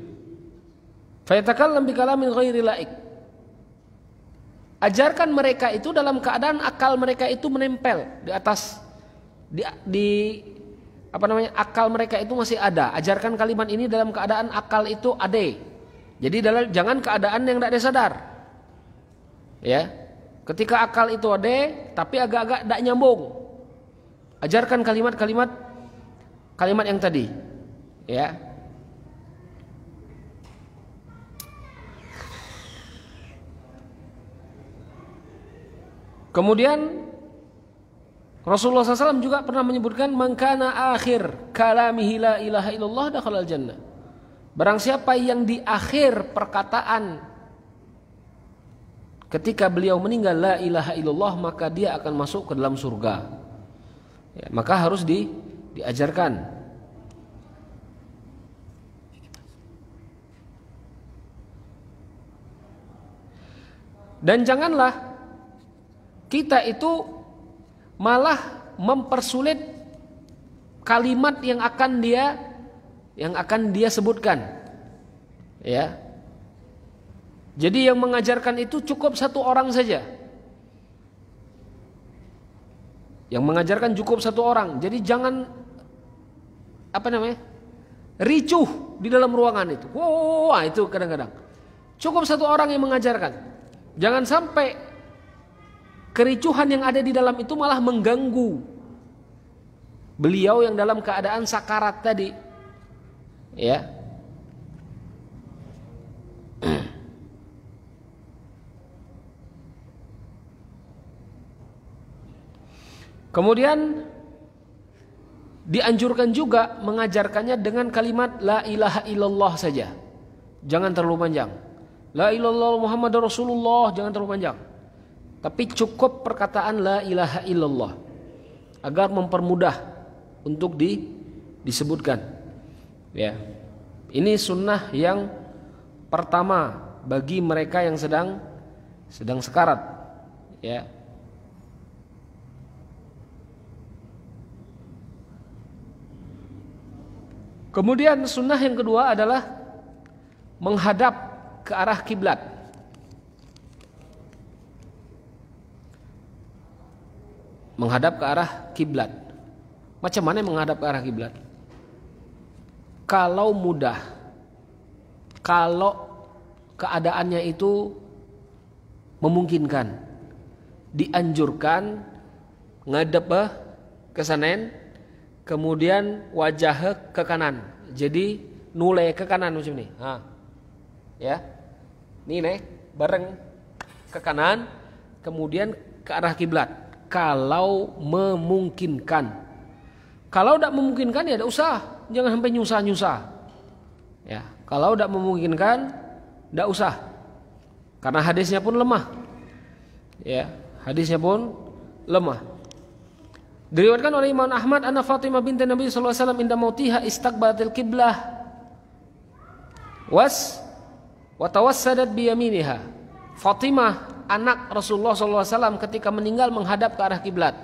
fa yatakallam bi kalamin ghairi laik. Ajarkan mereka itu dalam keadaan akal mereka itu menempel di atas akal mereka itu masih ada. Ajarkan kalimat ini dalam keadaan akal itu ada. Jadi jangan keadaan yang tidak sadar. Ya. Ketika akal itu ada tapi agak-agak tidak nyambung. Ajarkan kalimat yang tadi. Ya. Kemudian Rasulullah SAW juga pernah menyebutkan man kana akhir kalamihi la ilaha illallah dakhalal jannah. Barang siapa yang di akhir perkataan ketika beliau meninggal la ilaha illallah, maka dia akan masuk ke dalam surga. Ya, maka harus diajarkan. Dan janganlah kita itu malah mempersulit kalimat yang akan dia sebutkan. Ya. Jadi yang mengajarkan itu cukup satu orang saja. Yang mengajarkan cukup satu orang. Jadi jangan ricuh di dalam ruangan itu. Wah, itu kadang-kadang. Cukup satu orang yang mengajarkan. Jangan sampai kericuhan yang ada di dalam itu malah mengganggu beliau yang dalam keadaan sakarat tadi. Ya. Kemudian dianjurkan juga mengajarkannya dengan kalimat la ilaha illallah saja. Jangan terlalu panjang. La ilallah Muhammadur Rasulullah, jangan terlalu panjang. Tapi cukup perkataan la ilaha illallah agar mempermudah untuk disebutkan. Ya. Ini sunnah yang pertama bagi mereka yang sedang sekarat. Ya. Kemudian sunnah yang kedua adalah menghadap ke arah kiblat. Menghadap ke arah kiblat. Macam mana menghadap ke arah kiblat? Kalau mudah, kalau keadaannya itu memungkinkan, dianjurkan ngadep ke sanen, kemudian wajah ke kanan. Jadi nule ke kanan macam ni. Ya. Ni bareng ke kanan, kemudian ke arah kiblat. Kalau memungkinkan. Kalau tidak memungkinkan ya tidak usah, jangan sampai nyusah-nyusah. Ya, kalau tidak memungkinkan tidak usah. Karena hadisnya pun lemah. Ya, hadisnya pun lemah. Diriwayatkan oleh Imam Ahmad, anna Fatimah binti Nabi sallallahu alaihi wasallam inda mautiha istaqbalatil qiblah wa tawassadat bi yaminiha. Fatimah anak Rasulullah sallallahu alaihi wasallam ketika meninggal menghadap ke arah kiblat.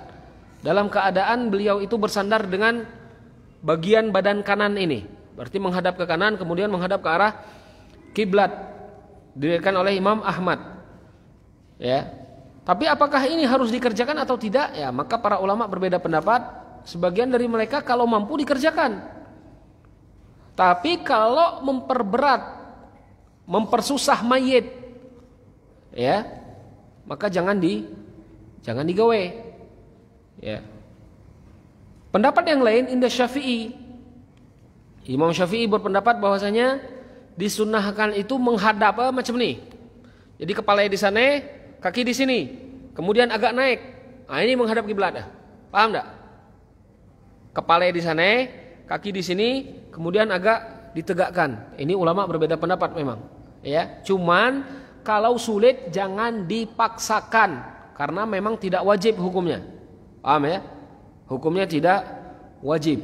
Dalam keadaan beliau itu bersandar dengan bagian badan kanan ini. Berarti menghadap ke kanan kemudian menghadap ke arah kiblat. Diriwayatkan oleh Imam Ahmad. Ya. Tapi apakah ini harus dikerjakan atau tidak? Ya, maka para ulama berbeda pendapat. Sebagian dari mereka kalau mampu dikerjakan. Tapi kalau memperberat, mempersusah mayit, ya, maka jangan digawe. Ya. Pendapat yang lain indah Syafi'i. Imam Syafi'i berpendapat bahwasanya disunnahkan itu menghadap macam ini. Jadi kepala di sana, kaki di sini, kemudian agak naik. Nah, ini menghadap kiblat. Paham enggak? Kepala di sana, kaki di sini, kemudian agak ditegakkan. Ini ulama berbeda pendapat memang. Ya, cuman kalau sulit jangan dipaksakan karena memang tidak wajib hukumnya. Paham ya? Hukumnya tidak wajib.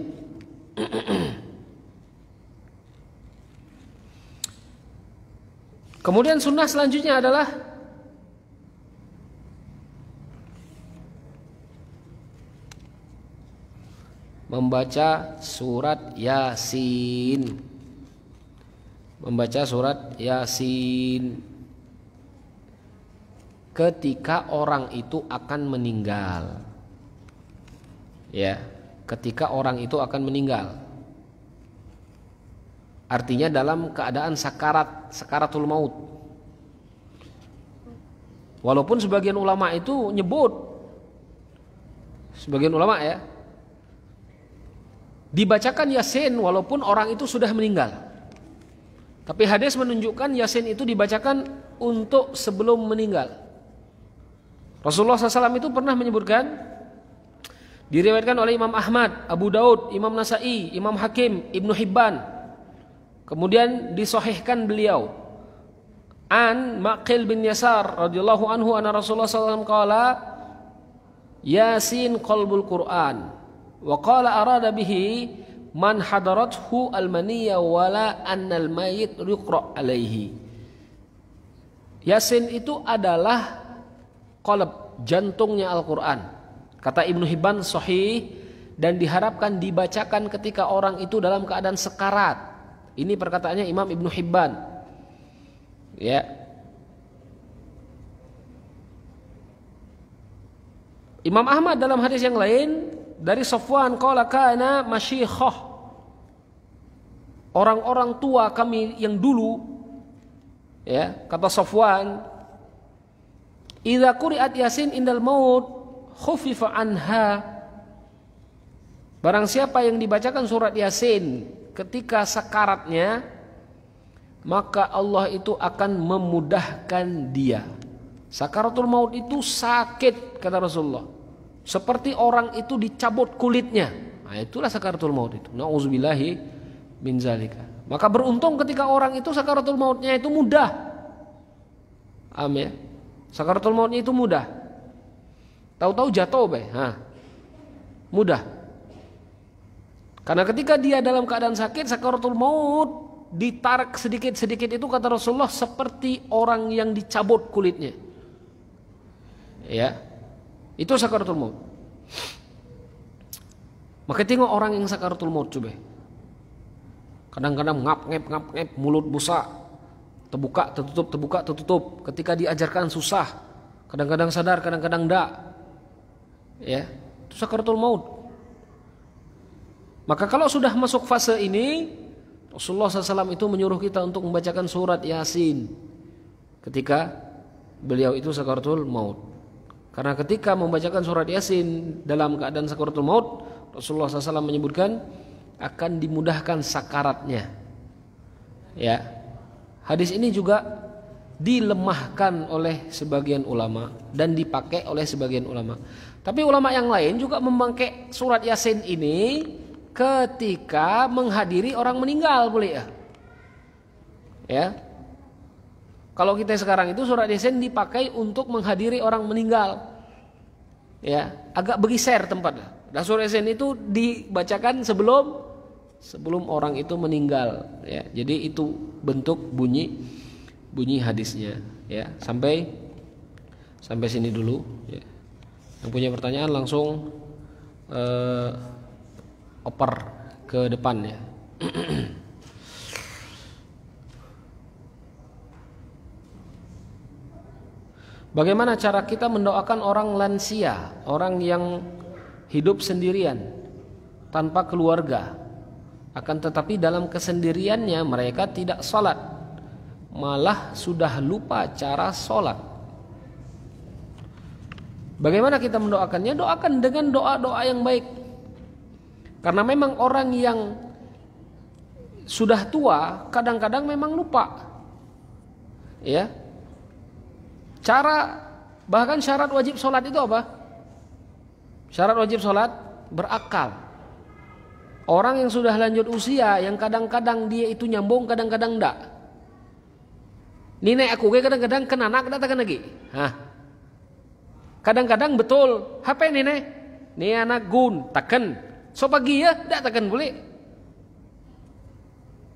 Kemudian sunnah selanjutnya adalah membaca surat Yasin. Membaca surat Yasin ketika orang itu akan meninggal. Ya, ketika orang itu akan meninggal. Artinya dalam keadaan sakaratul maut. Walaupun sebagian ulama itu nyebut, sebagian ulama ya, dibacakan Yasin walaupun orang itu sudah meninggal. Tapi hadis menunjukkan Yasin itu dibacakan untuk sebelum meninggal. Rasulullah SAW itu pernah menyebutkan, diriwayatkan oleh Imam Ahmad, Abu Daud, Imam Nasai, Imam Hakim, Ibnu Hibban. Kemudian disahihkan beliau an Maqil bin Yasar radhiyallahu anhu anna Rasulullah SAW qala Yasin qalbul Quran wa qala arada bihi man hadarathu al-maniyya wala annal mayit yuqra alaihi. Yasin itu adalah qalb, jantungnya Al-Quran. Kata Ibnu Hibban sahih dan diharapkan dibacakan ketika orang itu dalam keadaan sekarat. Ini perkataannya Imam Ibnu Hibban. Ya. Imam Ahmad dalam hadis yang lain dari Safwan qala kana masyikhah. Orang-orang tua kami yang dulu, ya, kata Safwan, idza quri'at Yasin indal maut khufifa anha. Barang siapa yang dibacakan surat Yasin ketika sakaratnya, maka Allah itu akan memudahkan dia. Sakaratul maut itu sakit, kata Rasulullah, seperti orang itu dicabut kulitnya. Nah, itulah sakaratul maut itu. Nauzubillahi min zalika. Maka beruntung ketika orang itu sakaratul mautnya itu mudah. Amin. Sakaratul mautnya itu mudah. Tahu-tahu jatuh, mudah. Karena ketika dia dalam keadaan sakit, sakaratul maut, ditarik sedikit-sedikit itu kata Rasulullah seperti orang yang dicabut kulitnya. Ya. Itu sakaratul maut. Maka tengok orang yang sakaratul maut coba. Kadang-kadang ngap-ngep, mulut busa, terbuka, tertutup. Ketika diajarkan susah. Kadang-kadang sadar, kadang-kadang enggak. Ya. Itu sakaratul maut. Maka kalau sudah masuk fase ini, Rasulullah SAW itu menyuruh kita untuk membacakan surat Yasin ketika beliau itu sakaratul maut. Karena ketika membacakan surat Yasin dalam keadaan sakaratul maut, Rasulullah SAW menyebutkan akan dimudahkan sakaratnya. Ya, hadis ini juga dilemahkan oleh sebagian ulama dan dipakai oleh sebagian ulama. Tapi ulama yang lain juga memakai surat Yasin ini ketika menghadiri orang meninggal, boleh ya? Ya. Kalau kita sekarang itu surat Yasin dipakai untuk menghadiri orang meninggal. Ya, agak bergeser tempatnya. Dasur esen itu dibacakan sebelum orang itu meninggal, ya. Jadi itu bentuk bunyi hadisnya, ya. Sampai sini dulu, ya. Yang punya pertanyaan langsung oper ke depan, ya. Bagaimana cara kita mendoakan orang lansia, orang yang hidup sendirian tanpa keluarga, akan tetapi dalam kesendiriannya mereka tidak sholat, malah sudah lupa cara sholat. Bagaimana kita mendoakannya? Doakan dengan doa-doa yang baik. Karena memang orang yang sudah tua kadang-kadang memang lupa, ya. Bahkan syarat wajib sholat itu apa? Syarat wajib sholat berakal. Orang yang sudah lanjut usia, yang kadang-kadang dia itu nyambung, kadang-kadang enggak. Nenek aku kadang-kadang kena anak datang lagi. Kadang-kadang betul HP nenek, nih anak gun taken, so pagi ya, enggak taken boleh.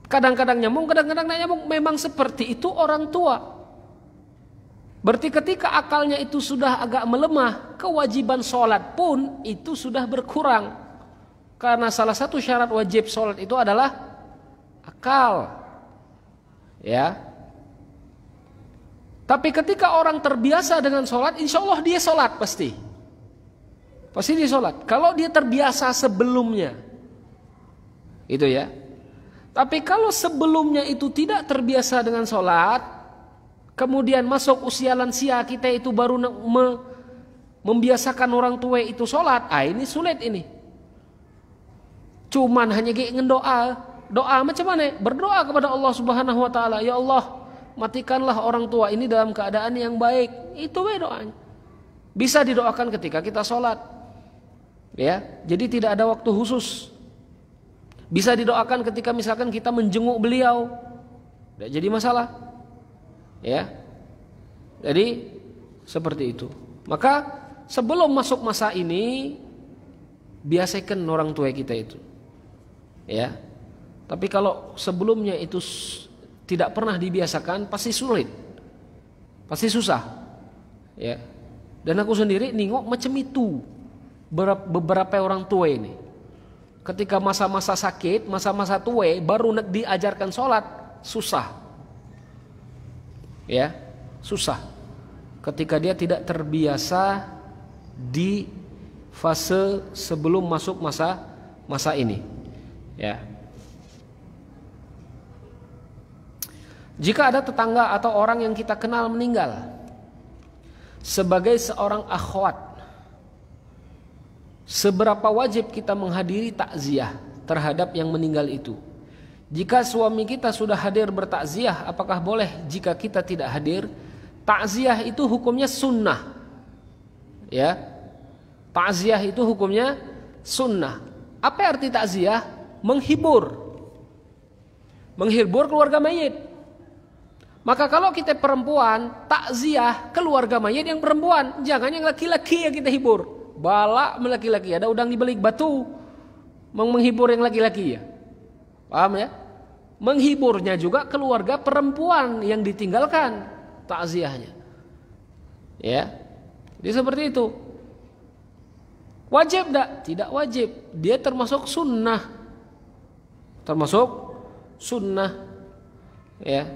Kadang-kadang nyambung, kadang-kadang enggak nyambung. Memang seperti itu orang tua. Berarti ketika akalnya itu sudah agak melemah, kewajiban sholat pun itu sudah berkurang. Karena salah satu syarat wajib sholat itu adalah akal, ya. Tapi ketika orang terbiasa dengan sholat, insya Allah dia sholat pasti dia sholat. Kalau dia terbiasa sebelumnya, itu ya. Tapi kalau sebelumnya itu tidak terbiasa dengan sholat, kemudian masuk usia lansia, kita itu baru membiasakan orang tua itu sholat, ini sulit ini. Cuman hanya doa macam mana? Berdoa kepada Allah Subhanahu Wa Taala, ya Allah, matikanlah orang tua ini dalam keadaan yang baik. Itu doanya. Bisa didoakan ketika kita sholat, ya. Jadi tidak ada waktu khusus. Bisa didoakan ketika misalkan kita menjenguk beliau, tidak jadi masalah. Ya, jadi seperti itu. Maka sebelum masuk masa ini, biasakan orang tua kita itu, ya. Tapi kalau sebelumnya itu tidak pernah dibiasakan, pasti sulit, pasti susah, ya. Dan aku sendiri nengok macam itu beberapa orang tua ini. Ketika masa-masa sakit, masa-masa tua, baru diajarkan sholat, susah. Ya, susah ketika dia tidak terbiasa di fase sebelum masuk masa ini, ya. Jika ada tetangga atau orang yang kita kenal meninggal, sebagai seorang akhwat, seberapa wajib kita menghadiri takziah terhadap yang meninggal itu? Jika suami kita sudah hadir bertakziah, apakah boleh jika kita tidak hadir? Takziah itu hukumnya sunnah, ya. Takziah itu hukumnya sunnah. Apa arti takziah? Menghibur keluarga mayit. Maka kalau kita perempuan, takziah keluarga mayit yang perempuan, jangan yang laki-laki yang kita hibur. Balak laki-laki, ada udang di balik batu, menghibur yang laki-laki, ya. Paham ya? Menghiburnya juga keluarga perempuan yang ditinggalkan takziahnya, ya. Jadi seperti itu. Wajib enggak? Tidak wajib. Dia termasuk sunnah, ya.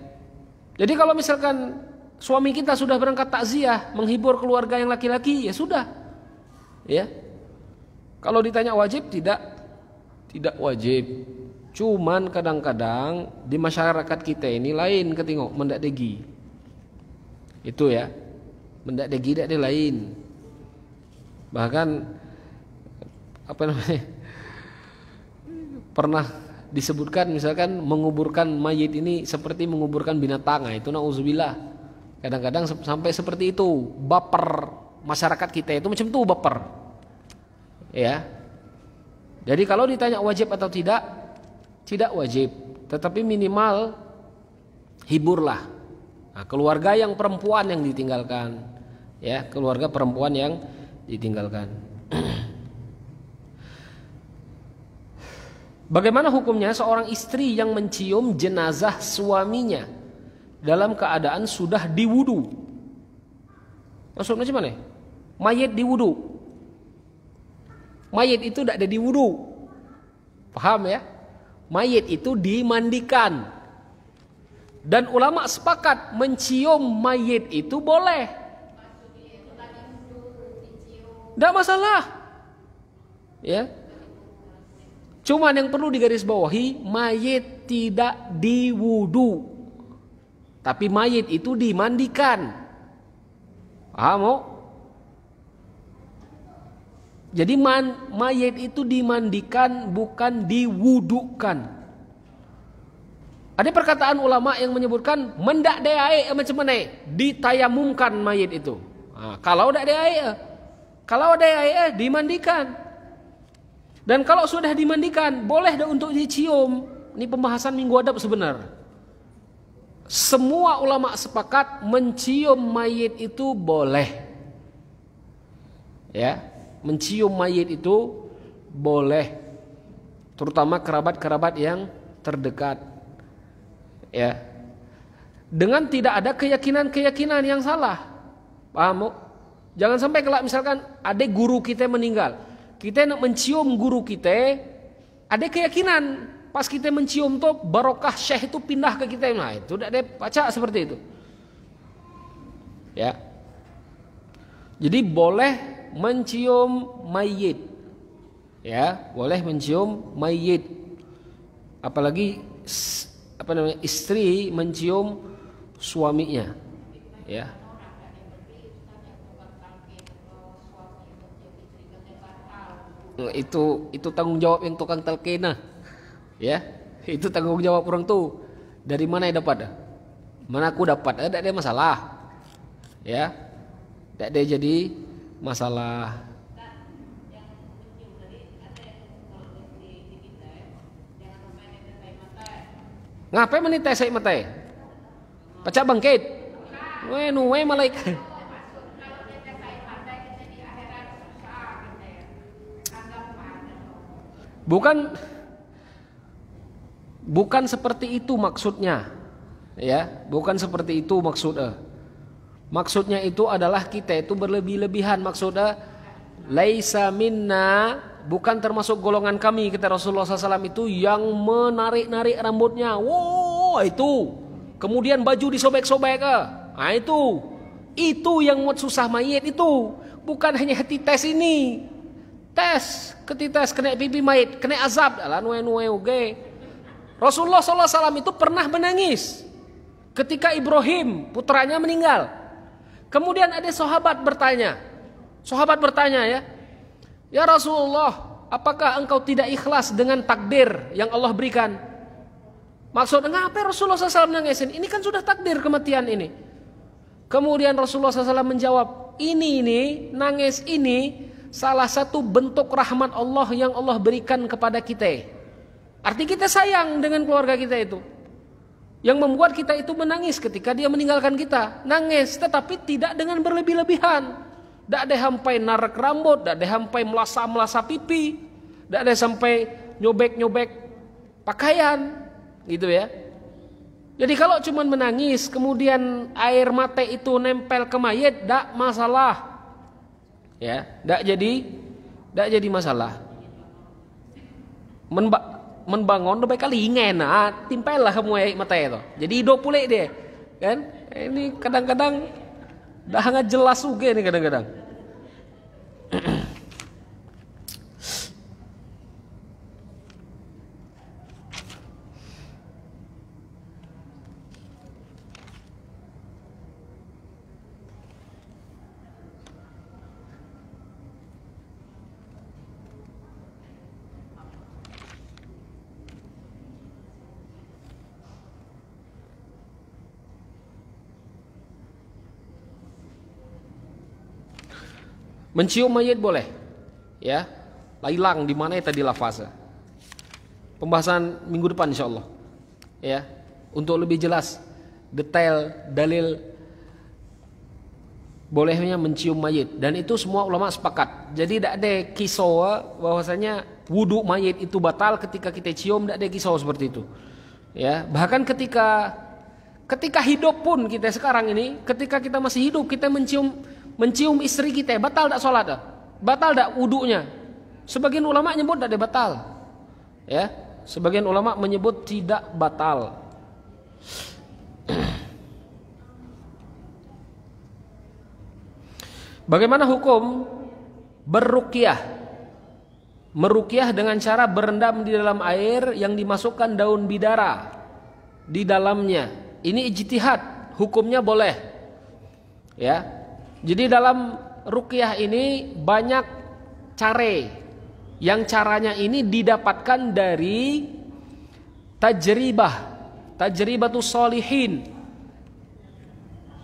Jadi kalau misalkan suami kita sudah berangkat takziah, menghibur keluarga yang laki-laki, ya sudah, ya. Kalau ditanya wajib, tidak wajib. Cuman kadang-kadang di masyarakat kita ini lain ketingok mendak degi. Itu ya. Mendak degi tidak ada lain. Bahkan pernah disebutkan misalkan menguburkan mayit ini seperti menguburkan binatang. Itu nauzubillah. Kadang-kadang sampai seperti itu. Baper masyarakat kita itu macam itu, baper. Ya. Jadi kalau ditanya wajib atau tidak wajib, tetapi minimal hiburlah. Nah, keluarga yang perempuan yang ditinggalkan, ya, keluarga perempuan yang ditinggalkan. Bagaimana hukumnya seorang istri yang mencium jenazah suaminya dalam keadaan sudah diwudu? Maksudnya macam mana? Mayit diwudu. Mayit itu tidak ada diwudu. Paham ya? Mayit itu dimandikan. Dan ulama sepakat mencium mayit itu boleh. Tidak masalah. Ya. Cuman yang perlu digarisbawahi, mayit tidak diwudu. Tapi mayit itu dimandikan. Paham? Oh? Jadi mayit itu dimandikan, bukan diwudukan. Ada perkataan ulama yang menyebutkan mendak de air macam mana? Ditayamumkan mayit itu. Kalau tidak de air, kalau ada air dimandikan. Dan kalau sudah dimandikan, boleh dah untuk dicium. Ini pembahasan minggu adab sebenarnya. Semua ulama sepakat mencium mayit itu boleh. Ya, mencium mayit itu boleh. Terutama kerabat-kerabat yang terdekat. Ya. Dengan tidak ada keyakinan-keyakinan yang salah. Paham? Jangan sampai kalau misalkan ada guru kita meninggal, kita nak mencium guru kita, ada keyakinan pas kita mencium tuh barokah syekh itu pindah ke kita. Nah, itu tidak ada baca seperti itu. Ya. Jadi boleh mencium mayit. Ya, boleh mencium mayit. Apalagi istri mencium suaminya. Ya. Itu tanggung jawab yang tukang talqinah. Ya, itu tanggung jawab orang tuh. Dari mana yang dapat? Mana aku dapat? Tidak ada masalah. Ya, tidak ada jadi masalah. Ngapain menites saya mata? Pecah bangkit. Nuwe malaikat. Bukan seperti itu maksudnya. Ya, bukan seperti itu maksudnya. Maksudnya itu adalah kita itu berlebih-lebihan. Maksudnya laisa minna, bukan termasuk golongan kami, kata Rasulullah SAW itu, yang menarik-narik rambutnya. Wow, itu. Kemudian baju disobek-sobek. Nah, itu yang buat susah mayit itu. Bukan hanya hati tes ini. Tes, ketites kena pipi mayit, kena azab. Rasulullah SAW itu pernah menangis ketika Ibrahim putranya meninggal. Kemudian ada sahabat bertanya ya Rasulullah, apakah engkau tidak ikhlas dengan takdir yang Allah berikan? Maksudnya ngapa Rasulullah SAW nangisin? Ini kan sudah takdir kematian ini. Kemudian Rasulullah SAW menjawab, ini nangis ini salah satu bentuk rahmat Allah yang Allah berikan kepada kita. Arti kita sayang dengan keluarga kita itu. Yang membuat kita itu menangis ketika dia meninggalkan kita. Nangis, tetapi tidak dengan berlebih-lebihan. Tidak ada sampai narik rambut, tidak ada sampai melasa-melasa pipi, tidak ada sampai nyobek-nyobek pakaian, gitu ya. Jadi kalau cuma menangis, kemudian air mata itu nempel ke mayit, tidak masalah. Ya, tidak jadi masalah. Membangun lebih kali ingin, timpel lah kamu air mata itu. Jadi hidup pulih dia, kan? Ini kadang-kadang dah nggak jelas juga nih kadang-kadang. Mencium mayit boleh, ya. Hilang di mana tadi lafaznya. Pembahasan minggu depan insyaallah. Ya, untuk lebih jelas detail dalil bolehnya mencium mayit, dan itu semua ulama sepakat. Jadi tidak ada kisah bahwasanya wudu mayit itu batal ketika kita cium, tidak ada kisah seperti itu. Ya, bahkan ketika hidup pun kita sekarang ini, ketika kita masih hidup kita mencium istri kita, batal tak sholat? Batal tak wudunya? Sebagian ulama menyebut tidak ada batal. Ya, sebagian ulama menyebut tidak batal. Bagaimana hukum berruqyah? Meruqyah dengan cara berendam di dalam air yang dimasukkan daun bidara di dalamnya. Ini ijtihad, hukumnya boleh. Ya. Jadi dalam ruqyah ini banyak cara. Yang caranya ini didapatkan dari tajribatus sholihin.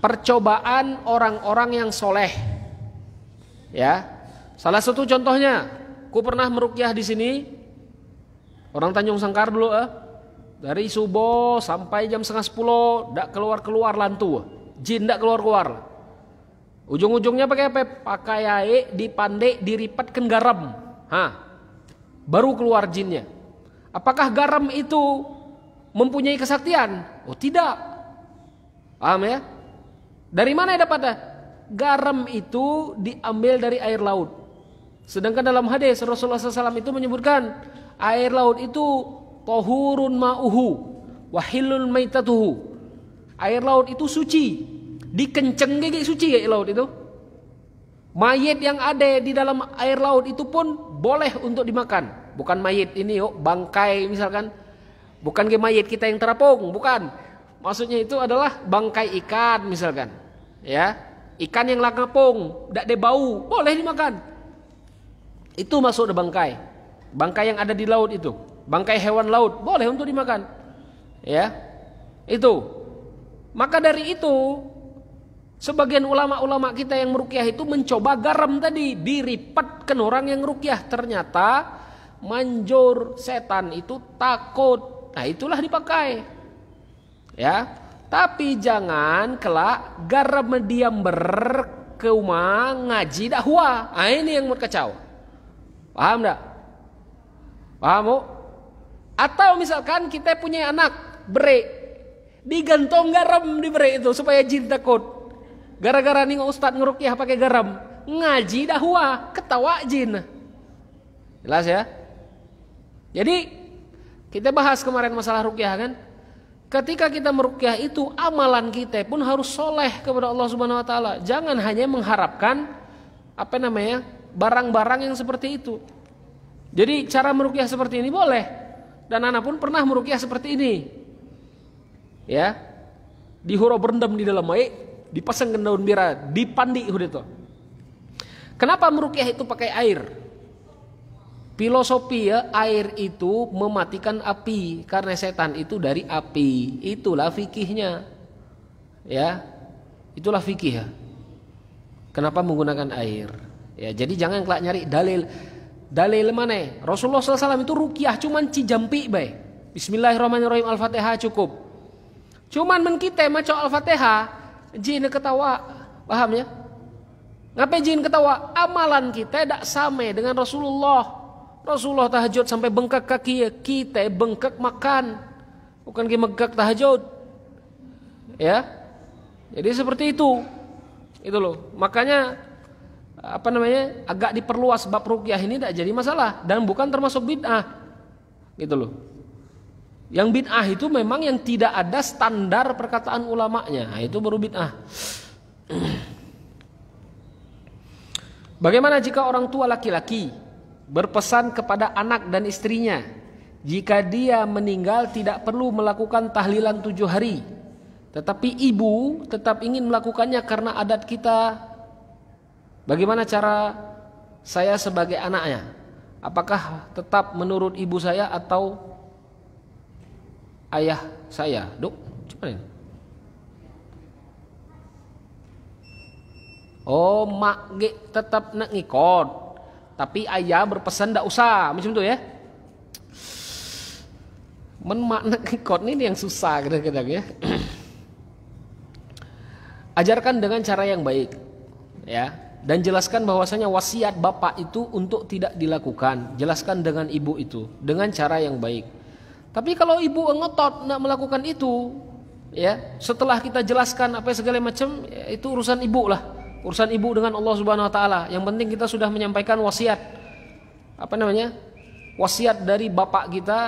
Percobaan orang-orang yang soleh. Ya. Salah satu contohnya, aku pernah meruqyah di sini, orang Tanjung Sangkar dulu, dari subuh sampai jam 9:30, ndak keluar lantu, jin ndak keluar. Ujung-ujungnya pakai apa? Pakai air, dipandai, diripatkan garam, baru keluar jinnya. Apakah garam itu mempunyai kesaktian? Oh tidak, paham ya? Dari mana dapatnya? Garam itu diambil dari air laut. Sedangkan dalam hadis Rasulullah SAW itu menyebutkan air laut itu tohurun ma'uhu wahilun maitatuhu. Air laut itu suci, dikenceng gigi suci air laut itu. Mayit yang ada di dalam air laut itu pun boleh untuk dimakan. Bukan mayit ini bangkai misalkan, bukan ke mayit kita yang terapung, bukan. Maksudnya itu adalah bangkai ikan misalkan, ya, ikan yang langapung, tidak ada bau, boleh dimakan. Itu masuk ke bangkai yang ada di laut itu, bangkai hewan laut boleh untuk dimakan, ya. Itu maka dari itu sebagian ulama-ulama kita yang meruqyah itu mencoba garam tadi, diripatkan orang yang ruqyah, ternyata manjur setan itu takut. Nah itulah dipakai, ya. Tapi jangan kelak garam diam berkeuma ngaji dakwah. Nah ini yang kacau. Paham enggak? Paham? Atau misalkan kita punya anak bere, digantong garam di bere itu supaya jin takut. Gara-gara nih ustadz ngeruqyah pakai garam, ngaji dakwah, ketawa jin. Jelas ya? Jadi kita bahas kemarin masalah ruqyah kan? Ketika kita meruqyah itu amalan kita pun harus soleh kepada Allah Subhanahu Wa Taala. Jangan hanya mengharapkan barang-barang yang seperti itu. Jadi cara meruqyah seperti ini boleh, dan anak pun pernah meruqyah seperti ini, ya, dihuro berendam di dalam air, dipasang daun bira, dipandi itu. Kenapa meruqyah itu pakai air? Filosofi ya, air itu mematikan api, karena setan itu dari api. Itulah fikihnya, ya, itulah fikih ya. Kenapa menggunakan air? Ya, jadi jangan kelak nyari dalil mana? Rasulullah SAW itu ruqyah cuman cijampi bay. Bismillahirrahmanirrahim, Al-Fatihah cukup. Cuman kita maca Al-Fatihah, jin ketawa, paham ya? Ngapain jin ketawa? Amalan kita tidak sama dengan Rasulullah. Rasulullah tahajud sampai bengkak kaki, kita bengkak makan, bukan kita bengkak tahajud. Ya, jadi seperti itu loh. Makanya agak diperluas bab ruqyah ini tidak jadi masalah dan bukan termasuk bid'ah, gitu loh. Yang bid'ah itu memang yang tidak ada standar perkataan ulamanya, nah, itu baru bid'ah. Bagaimana jika orang tua laki-laki berpesan kepada anak dan istrinya, jika dia meninggal tidak perlu melakukan tahlilan 7 hari, tetapi ibu tetap ingin melakukannya karena adat kita. Bagaimana cara saya sebagai anaknya? Apakah tetap menurut ibu saya atau ayah saya? Duk, coba ini. Oh, mak tetap nak ngikut, tapi ayah berpesan ndak usah, macam tu ya. Mak nak ngikut ini yang susah kadang-kadang ya. Ajarkan dengan cara yang baik, ya. Dan jelaskan bahwasanya wasiat bapak itu untuk tidak dilakukan. Jelaskan dengan ibu itu dengan cara yang baik. Tapi kalau ibu ngotot nak melakukan itu, ya, setelah kita jelaskan apa segala macam, ya, itu urusan ibu lah. Urusan ibu dengan Allah Subhanahu wa taala. Yang penting kita sudah menyampaikan wasiat. Apa namanya? Wasiat dari bapak kita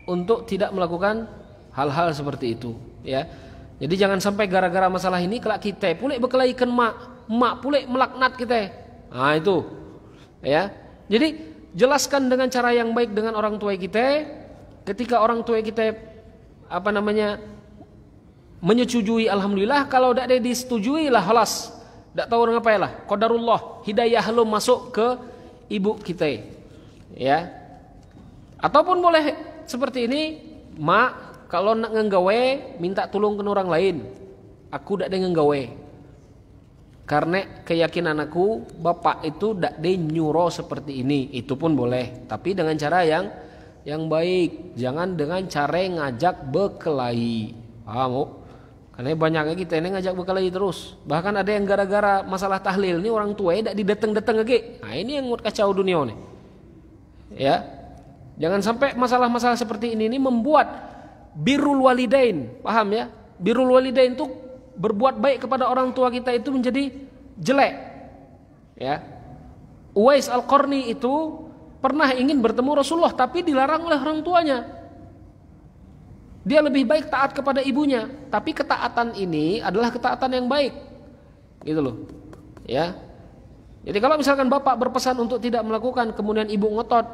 untuk tidak melakukan hal-hal seperti itu, ya. Jadi jangan sampai gara-gara masalah ini kelak kita pulek berkelaikan mak pulek melaknat kita. Nah itu, ya. Jadi jelaskan dengan cara yang baik dengan orang tua kita. Ketika orang tua kita apa namanya menyetujui, alhamdulillah. Kalau tidak ada disetujui lah, halas. Tak tahu apa lah. Qadarullah, hidayah lo masuk ke ibu kita, ya. Ataupun boleh seperti ini, mak. Kalau nak ngenggawe, minta tolong ke orang lain. Aku tak ada ngenggawe. Karena keyakinan aku, bapak itu tak ada nyuruh seperti ini. Itu pun boleh. Tapi dengan cara yang baik. Jangan dengan cara ngajak berkelahi. Paham? Karena banyaknya kita ini ngajak berkelahi terus. Bahkan ada yang gara-gara masalah tahlil. Ini orang tua tak didateng-dateng lagi. Nah ini yang buat kacau dunia nih. Ya. Jangan sampai masalah-masalah seperti ini membuat birrul walidain, paham ya? Birrul walidain itu berbuat baik kepada orang tua kita itu menjadi jelek. Ya. Uwais Al-Qarni itu pernah ingin bertemu Rasulullah tapi dilarang oleh orang tuanya. Dia lebih baik taat kepada ibunya, tapi ketaatan ini adalah ketaatan yang baik. Gitu loh. Ya. Jadi kalau misalkan bapak berpesan untuk tidak melakukan, kemudian ibu ngotot,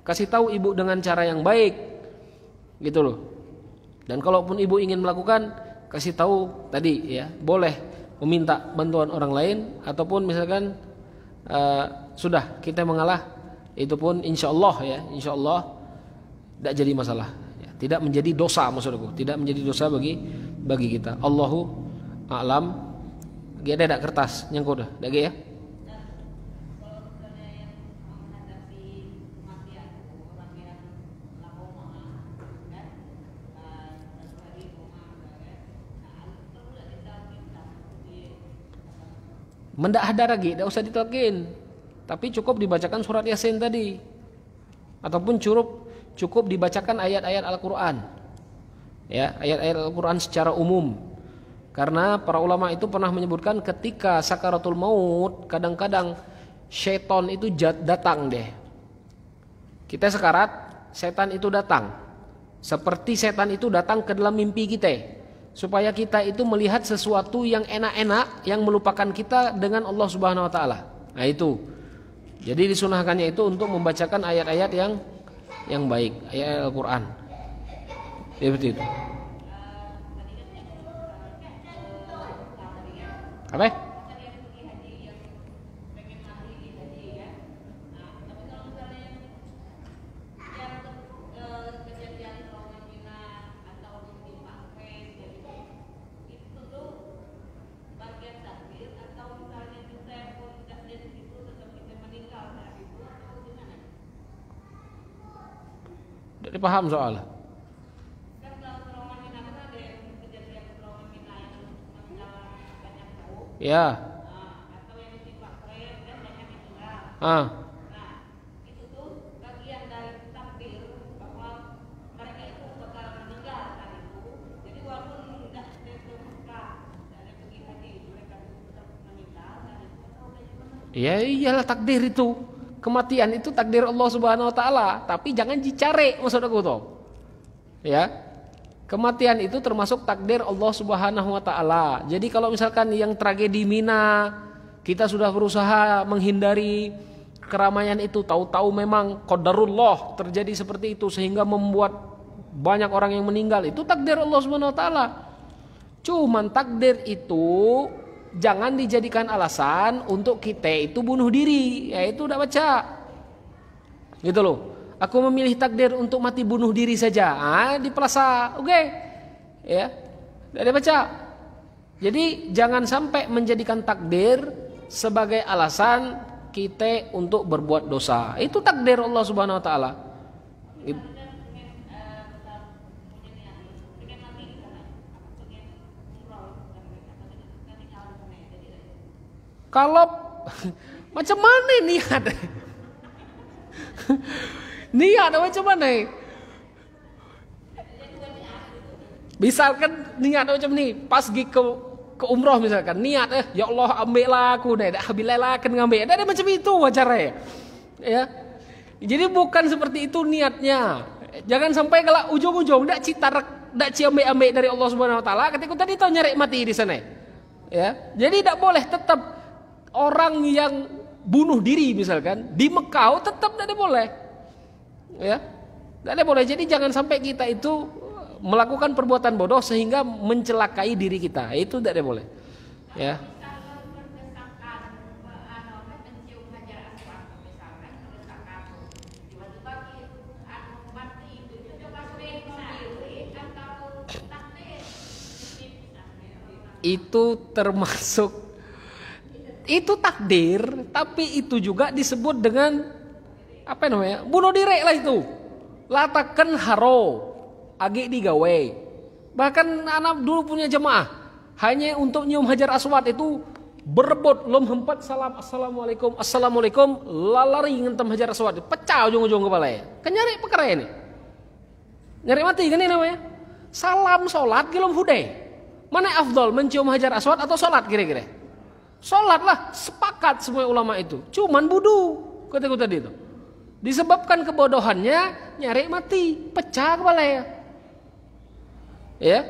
kasih tahu ibu dengan cara yang baik. Gitu loh. Dan kalaupun ibu ingin melakukan, kasih tahu tadi, ya, boleh meminta bantuan orang lain ataupun misalkan sudah kita mengalah, itu pun insya Allah, ya, insya Allah tidak jadi masalah, ya, tidak menjadi dosa, maksudku, tidak menjadi dosa bagi kita. Allahu a'lam. Dia ada kertas nyangkut dah, ya. Mendak ada lagi, tidak usah ditalkin. Tapi cukup dibacakan surat Yasin tadi. Ataupun cukup dibacakan ayat-ayat Al-Quran. Ya, ayat-ayat Al-Quran secara umum. Karena para ulama itu pernah menyebutkan ketika sakaratul maut, kadang-kadang syaitan itu datang deh. Kita sekarat, setan itu datang. Seperti setan itu datang ke dalam mimpi kita. Supaya kita itu melihat sesuatu yang enak-enak yang melupakan kita dengan Allah Subhanahu wa taala. Nah itu. Jadi disunahkannya itu untuk membacakan ayat-ayat yang baik, ayat Al-Qur'an. Seperti itu. Apa? Tidak paham soal. Ya. Itu tuh bagian dari takdir bahwa mereka itu bakal meninggal saat itu. Jadi walaupun tidak dari pergi haji, mereka tetap meninggal saat itu. Ya iyalah takdir itu. Kematian itu takdir Allah Subhanahu wa taala, tapi jangan dicari, maksud aku tuh. Ya. Kematian itu termasuk takdir Allah Subhanahu wa taala. Jadi kalau misalkan yang tragedi Mina, kita sudah berusaha menghindari keramaian itu, tahu-tahu memang qadarullah terjadi seperti itu sehingga membuat banyak orang yang meninggal, itu takdir Allah Subhanahu wa taala. Cuman takdir itu jangan dijadikan alasan untuk kita itu bunuh diri, yaitu udah baca. Gitu loh. Aku memilih takdir untuk mati bunuh diri saja. Di plaza, oke. Ya. Udah baca. Jadi jangan sampai menjadikan takdir sebagai alasan kita untuk berbuat dosa. Itu takdir Allah Subhanahu wa taala. Kalau Macam mana niat? Niat macam mana? Misalkan niat macam ni, pas pergi ke umrah misalkan, niat ya Allah ambillah aku dah habillah kan ngambil. Ada macam itu caranya. Ya. Jadi bukan seperti itu niatnya. Jangan sampai kalau ujung-ujung dak ambil dari Allah Subhanahu wa taala ketika tadi tahu nyari mati di sana. Ya. Jadi tidak boleh tetap orang yang bunuh diri misalkan di Mekah tetap tidak boleh. Ya. Tidak boleh. Jadi jangan sampai kita itu melakukan perbuatan bodoh sehingga mencelakai diri kita. Itu tidak boleh. Ya. Itu termasuk itu takdir, tapi itu juga disebut dengan apa namanya? Bunuh diri lah itu. Latakan haro agi digawe. Bahkan anak dulu punya jemaah hanya untuk nyium hajar aswad itu berebut lom hempat salam assalamualaikum lalari ngentem hajar aswad pecah ujung-ujung kepala. Kan nyari perkara ini. Nyari mati kan ini namanya. Salam salat gelom hudai. Mana afdal mencium hajar aswad atau salat kira-kira? Salat lah, sepakat semua ulama itu. Cuman budu kata tadi itu. Disebabkan kebodohannya nyari mati, pecah kepala ya. Ya.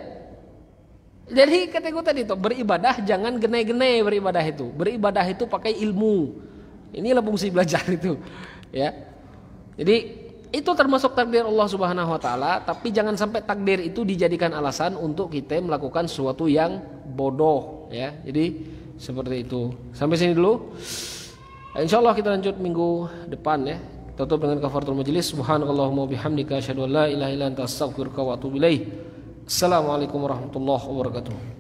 Jadi kata tadi itu beribadah jangan genai-genai beribadah itu. Beribadah itu pakai ilmu. Inilah fungsi belajar itu. Ya. Jadi itu termasuk takdir Allah Subhanahu wa taala, tapi jangan sampai takdir itu dijadikan alasan untuk kita melakukan sesuatu yang bodoh ya. Jadi seperti itu. Sampai sini dulu. Insyaallah kita lanjut minggu depan ya. Tutup dengan kafaratul majlis. Subhanakallahumma bihamdika asyhadu an la ilaha illa anta astaghfiruka wa atubu ilaik. Assalamualaikum warahmatullahi wabarakatuh.